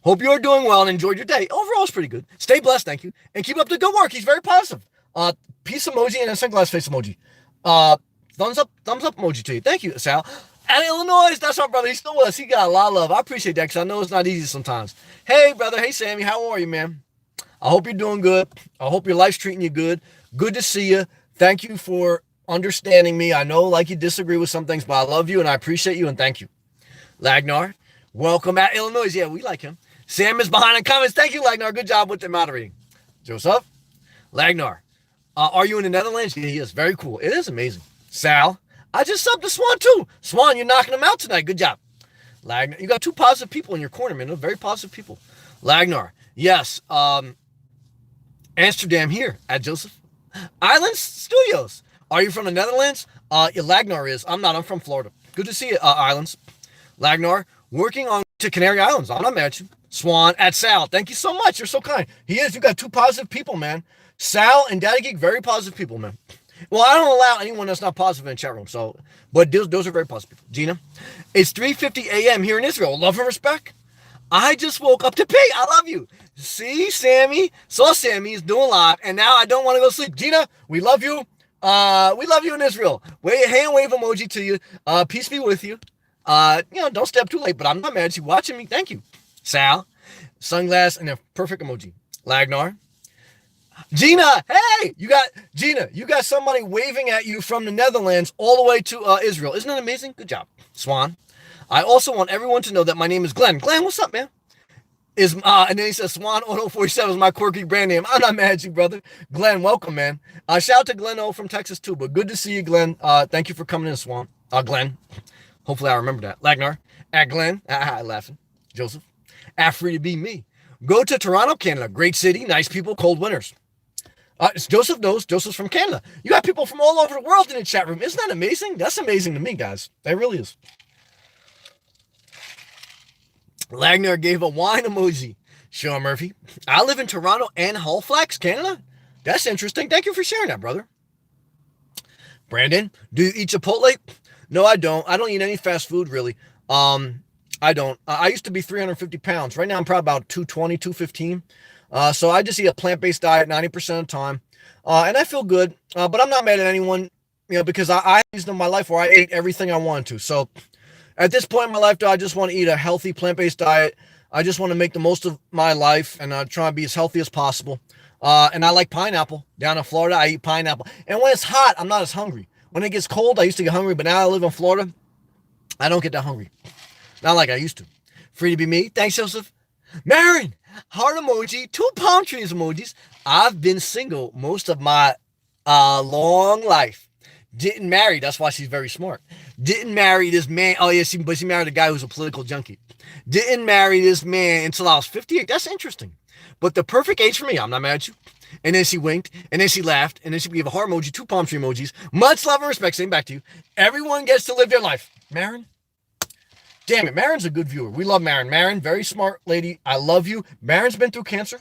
Hope you're doing well and enjoyed your day. Overall, it's pretty good. Stay blessed, thank you. And keep up the good work. He's very positive. Peace emoji and a sunglass face emoji. Thumbs up emoji to you. Thank you, Sal. And Illinois, that's our brother. He's still with us. He got a lot of love. I appreciate that because I know it's not easy sometimes. Hey, brother. Hey, Sammy. How are you, man? I hope you're doing good. I hope your life's treating you good. Good to see you. Thank you for understanding me. I know, like, you disagree with some things, but I love you and I appreciate you and thank you. Lagnar, welcome at Illinois. Yeah, we like him. Sam is behind in comments. Thank you, Lagnar. Good job with the moderating. Joseph, Lagnar, are you in the Netherlands? Yeah, he is. Very cool. It is amazing. Sal, I just subbed to Swan too. Swan, you're knocking them out tonight. Good job. Lagnar, you got two positive people in your corner, man. They're very positive people. Lagnar, yes. Amsterdam here at Joseph. Islands Studios. Are you from the Netherlands? Yeah, Lagnar is. I'm not. I'm from Florida. Good to see you, Islands. Lagnar, working on to Canary Islands. I'm not mad at you. Swan at Sal. Thank you so much. You're so kind. He is. You got two positive people, man. Sal and Daddy Geek, very positive people, man. Well, I don't allow anyone that's not positive in the chat room. So, but those are very positive people. Gina, it's 3:50 a.m. here in Israel. Love and respect. I just woke up to pee. I love you. See, Sammy. Saw Sammy is doing live, and now I don't want to go sleep. Gina, we love you. We love you in Israel. Hand wave emoji to you. Peace be with you. Don't step too late, but I'm not mad at you watching me. Thank you. Sal, sunglass, and a perfect emoji. Lagnar. Gina, hey, you got somebody waving at you from the Netherlands all the way to Israel. Isn't that amazing? Good job. Swan. I also want everyone to know that my name is Glenn. Glenn, what's up, man? And then he says Swan Auto 47 is my quirky brand name. I'm not mad at you, brother. Glenn, welcome, man. Shout out to Glenn O from Texas too, but good to see you, Glenn. Thank you for coming in, Swan. Glenn. Hopefully I remember that. Lagnar. At Glenn. Laughing. Joseph. At Free to Be Me. Go to Toronto, Canada. Great city, nice people, cold winters. Joseph knows. Joseph's from Canada. You got people from all over the world in the chat room. Isn't that amazing? That's amazing to me, guys. That really is. Lagnar gave a wine emoji. Sean Murphy. I live in Toronto and Halifax, Canada. That's interesting. Thank you for sharing that, brother. Brandon, do you eat Chipotle? No, I don't. I don't eat any fast food, really. I don't. I used to be 350 pounds. Right now, I'm probably about 220, 215. So I just eat a plant-based diet 90% of the time. And I feel good. But I'm not mad at anyone, because I used in my life where I ate everything I wanted to. So at this point in my life, though, I just want to eat a healthy plant-based diet. I just want to make the most of my life and try to be as healthy as possible. And I like pineapple. Down in Florida, I eat pineapple. And when it's hot, I'm not as hungry. When it gets cold, I used to get hungry, but now I live in Florida. I don't get that hungry. Not like I used to. Free to be me. Thanks, Joseph. Marin, heart emoji, 2 palm trees emojis. I've been single most of my long life. Didn't marry. That's why she's very smart. Didn't marry this man. Oh, yeah, but she married a guy who's a political junkie. Didn't marry this man until I was 58. That's interesting. But the perfect age for me. I'm not mad at you. And then she winked. And then she laughed. And then she gave a heart emoji, 2 palm tree emojis. Much love and respect. Same back to you. Everyone gets to live their life. Marin? Damn it. Marin's a good viewer. We love Marin. Marin, very smart lady. I love you. Marin's been through cancer.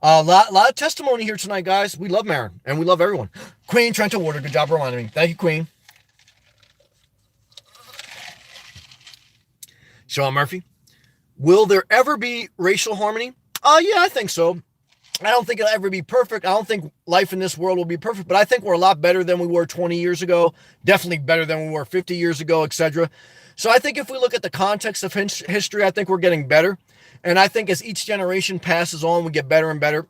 A lot of testimony here tonight, guys. We love Marin and we love everyone. Queen Trenta Water, good job reminding me. Thank you, Queen. Sean Murphy, will there ever be racial harmony? Yeah, I think so. I don't think it'll ever be perfect. I don't think life in this world will be perfect, but I think we're a lot better than we were 20 years ago. Definitely better than we were 50 years ago, etc. So I think if we look at the context of history, I think we're getting better. And I think as each generation passes on, we get better and better.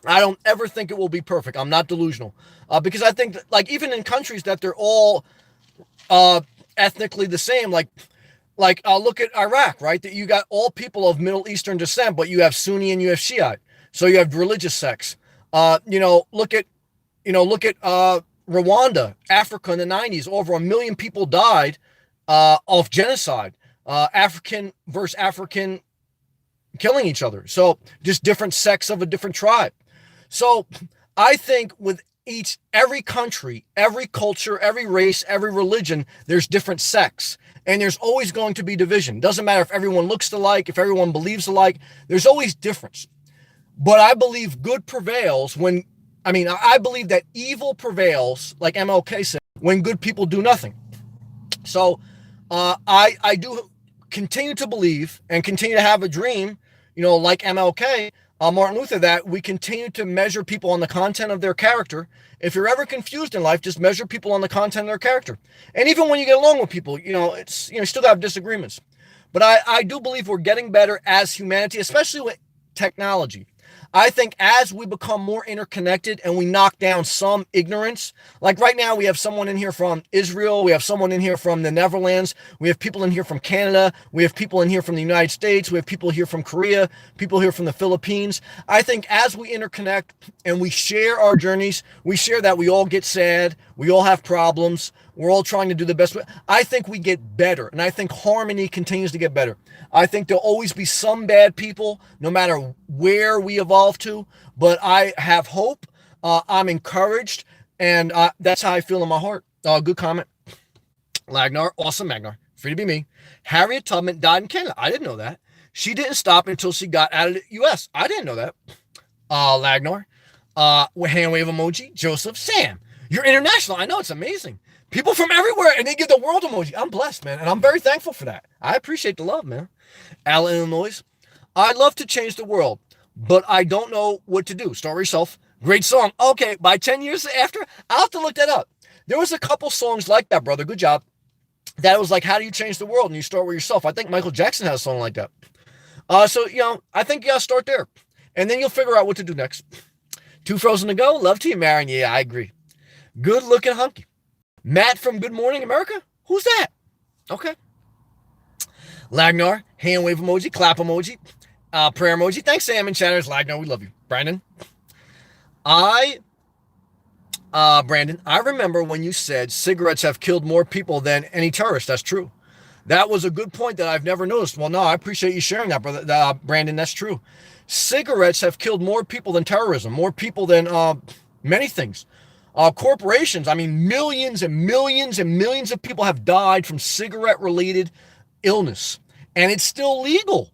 I don't ever think it will be perfect. I'm not delusional. Because I think, that, like, even in countries that they're all uh, ethnically the same, look at Iraq, right? That you got all people of Middle Eastern descent, but you have Sunni and you have Shiite. So you have religious sects. Look at Rwanda, Africa in the 90s. Over 1 million people died of genocide. African versus African killing each other. So just different sects of a different tribe. So I think with every country, every culture, every race, every religion, there's different sects. And there's always going to be division. Doesn't matter if everyone looks alike, if everyone believes alike, there's always difference. But I believe good prevails I believe that evil prevails, like MLK said, when good people do nothing. So I do continue to believe and continue to have a dream, like MLK, Martin Luther, that we continue to measure people on the content of their character. If you're ever confused in life, just measure people on the content of their character. And even when you get along with people, it's you still have disagreements. But I do believe we're getting better as humanity, especially with technology. I think as we become more interconnected and we knock down some ignorance, like right now we have someone in here from Israel, we have someone in here from the Netherlands, we have people in here from Canada, we have people in here from the United States, we have people here from Korea, people here from the Philippines. I think as we interconnect and we share our journeys, we share that we all get sad, we all have problems, we're all trying to do the best. I think we get better, and I think harmony continues to get better. I think there'll always be some bad people, no matter where we evolve to, but I have hope. I'm encouraged, and that's how I feel in my heart. Good comment. Lagnar, awesome Magnar. Free to be me. Harriet Tubman died in Canada. I didn't know that. She didn't stop until she got out of the U.S. I didn't know that. Lagnar. Hand wave emoji. Joseph. Sam. You're international. I know, it's amazing. People from everywhere, and they give the world emoji. I'm blessed, man, and I'm very thankful for that. I appreciate the love, man. Alan, Illinois. I'd love to change the world, but I don't know what to do. Start with yourself. Great song. Okay, by 10 years after, I'll have to look that up. There was a couple songs like that, brother. Good job. That was like, how do you change the world? And you start with yourself. I think Michael Jackson has a song like that. I think you gotta start there. And then you'll figure out what to do next. Two frozen to go. Love to you, Marion. Yeah, I agree. Good looking hunky. Matt from Good Morning America? Who's that? Okay. Lagnar, hand wave emoji, clap emoji, prayer emoji. Thanks, Sam and Chatters. Lagnar, we love you. Brandon, Brandon, I remember when you said cigarettes have killed more people than any terrorist. That's true. That was a good point that I've never noticed. Well, no, I appreciate you sharing that, brother. Brandon, that's true. Cigarettes have killed more people than terrorism, more people than many things. Corporations, millions and millions and millions of people have died from cigarette-related illness, and it's still legal.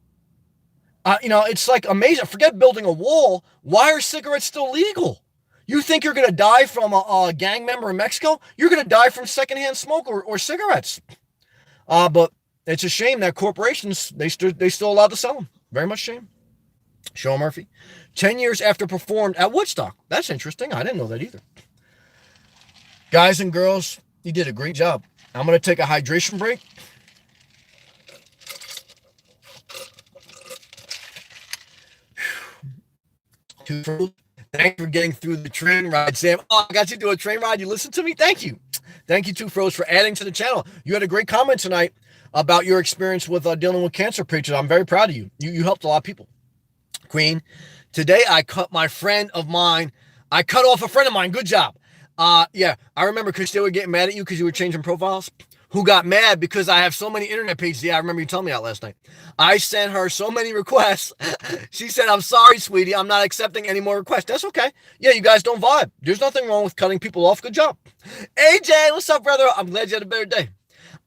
It's like amazing. Forget building a wall. Why are cigarettes still legal? You think you're going to die from a gang member in Mexico? You're going to die from secondhand smoke or cigarettes. But it's a shame that corporations, they still allowed to sell them. Very much shame. Sean Murphy, 10 years after performed at Woodstock. That's interesting. I didn't know that either. Guys and girls, you did a great job. I'm going to take a hydration break. Thanks for getting through the train ride, Sam. Oh, I got you to do a train ride. You listened to me? Thank you. Thank you, Two Froze, for adding to the channel. You had a great comment tonight about your experience with dealing with cancer patients. I'm very proud of you. You helped a lot of people. Queen, today I cut off a friend of mine. Good job. I remember because they were getting mad at you because you were changing profiles. Who got mad because I have so many internet pages. Yeah, I remember you telling me that last night. I sent her so many requests. She said, I'm sorry, sweetie. I'm not accepting any more requests. That's okay. Yeah, you guys don't vibe. There's nothing wrong with cutting people off. Good job. AJ, what's up, brother? I'm glad you had a better day.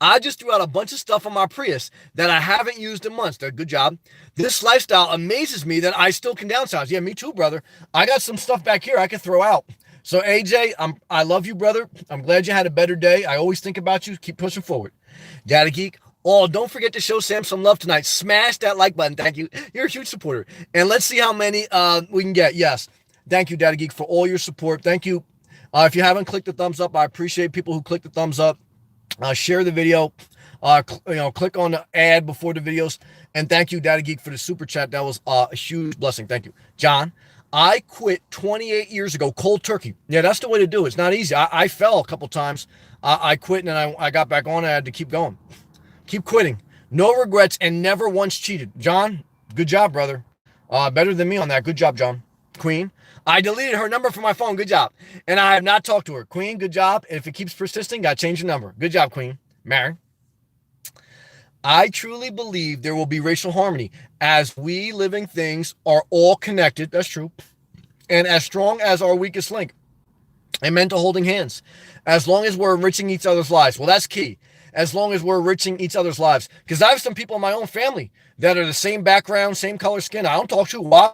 I just threw out a bunch of stuff on my Prius that I haven't used in months. Good job. This lifestyle amazes me that I still can downsize. Yeah, me too, brother. I got some stuff back here I can throw out. So AJ, I love you, brother. I'm glad you had a better day. I always think about you. Keep pushing forward. Daddy Geek. Oh, don't forget to show Sam some love tonight. Smash that like button. Thank you. You're a huge supporter. And let's see how many we can get. Yes. Thank you, Daddy Geek, for all your support. Thank you. If you haven't clicked the thumbs up, I appreciate people who click the thumbs up. Share the video. Click on the ad before the videos. And thank you, Daddy Geek, for the super chat. That was a huge blessing. Thank you. John, I quit 28 years ago, cold turkey. Yeah, that's the way to do it. It's not easy. I fell a couple times. I quit and then I got back on. I had to keep going. Keep quitting. No regrets and never once cheated. John, good job, brother. Better than me on that. Good job, John. Queen, I deleted her number from my phone. Good job. And I have not talked to her. Queen, good job. And if it keeps persisting, got to change the number. Good job, Queen. Mary, I truly believe there will be racial harmony as we living things are all connected. That's true. And as strong as our weakest link. Amen to holding hands. As long as we're enriching each other's lives. Well, that's key. As long as we're enriching each other's lives. Because I have some people in my own family that are the same background, same color skin. I don't talk to. Why?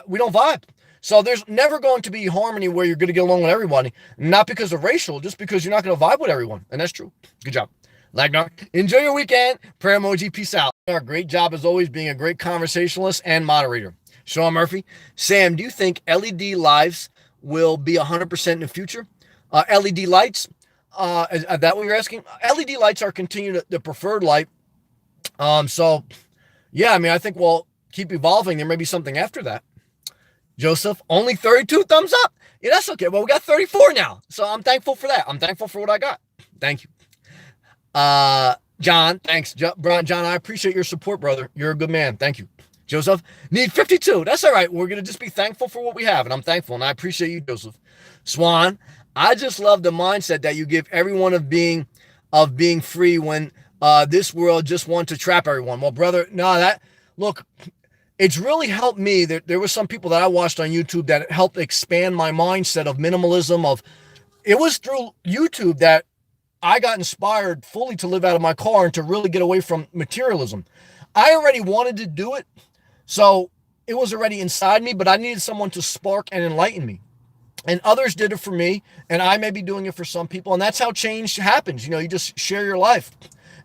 We don't vibe. So there's never going to be harmony where you're going to get along with everybody. Not because of racial, just because you're not going to vibe with everyone. And that's true. Good job. Lagnar, enjoy your weekend. Prayer emoji, peace out. Our great job as always being a great conversationalist and moderator. Sean Murphy, Sam, do you think LED lives will be 100% in the future? LED lights, is that what you're asking? LED lights are continuing the preferred light. So, yeah, I mean, I think we'll keep evolving. There may be something after that. Joseph, only 32 thumbs up. Yeah, that's okay. Well, we got 34 now. So I'm thankful for that. I'm thankful for what I got. Thank you. John, thanks. John, I appreciate your support, brother. You're a good man. Thank you. Joseph, need 52. That's all right. We're going to just be thankful for what we have. And I'm thankful. And I appreciate you, Joseph. Swan, I just love the mindset that you give everyone of being free when this world just wants to trap everyone. Well, brother, no, look, it's really helped me. There were some people that I watched on YouTube that helped expand my mindset of minimalism. It was through YouTube that I got inspired fully to live out of my car and to really get away from materialism. I already wanted to do it, so it was already inside me, but I needed someone to spark and enlighten me. And others did it for me, and I may be doing it for some people, and that's how change happens. You just share your life.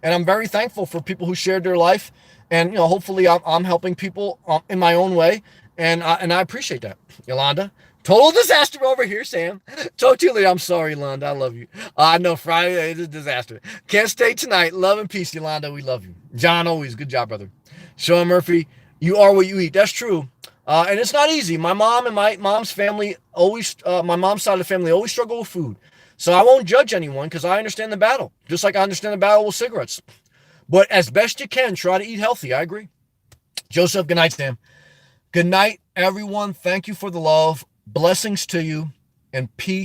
And I'm very thankful for people who shared their life, and hopefully I'm helping people in my own way, and I appreciate that. Yolanda, total disaster over here, Sam. Totally, I'm sorry, Yolanda. I love you. I know Friday is a disaster. Can't stay tonight. Love and peace, Yolanda. We love you. John, always. Good job, brother. Sean Murphy, you are what you eat. That's true. And it's not easy. My mom and my mom's family my mom's side of the family always struggle with food. So I won't judge anyone because I understand the battle. Just like I understand the battle with cigarettes. But as best you can, try to eat healthy. I agree. Joseph, good night, Sam. Good night, everyone. Thank you for the love. Blessings to you and peace.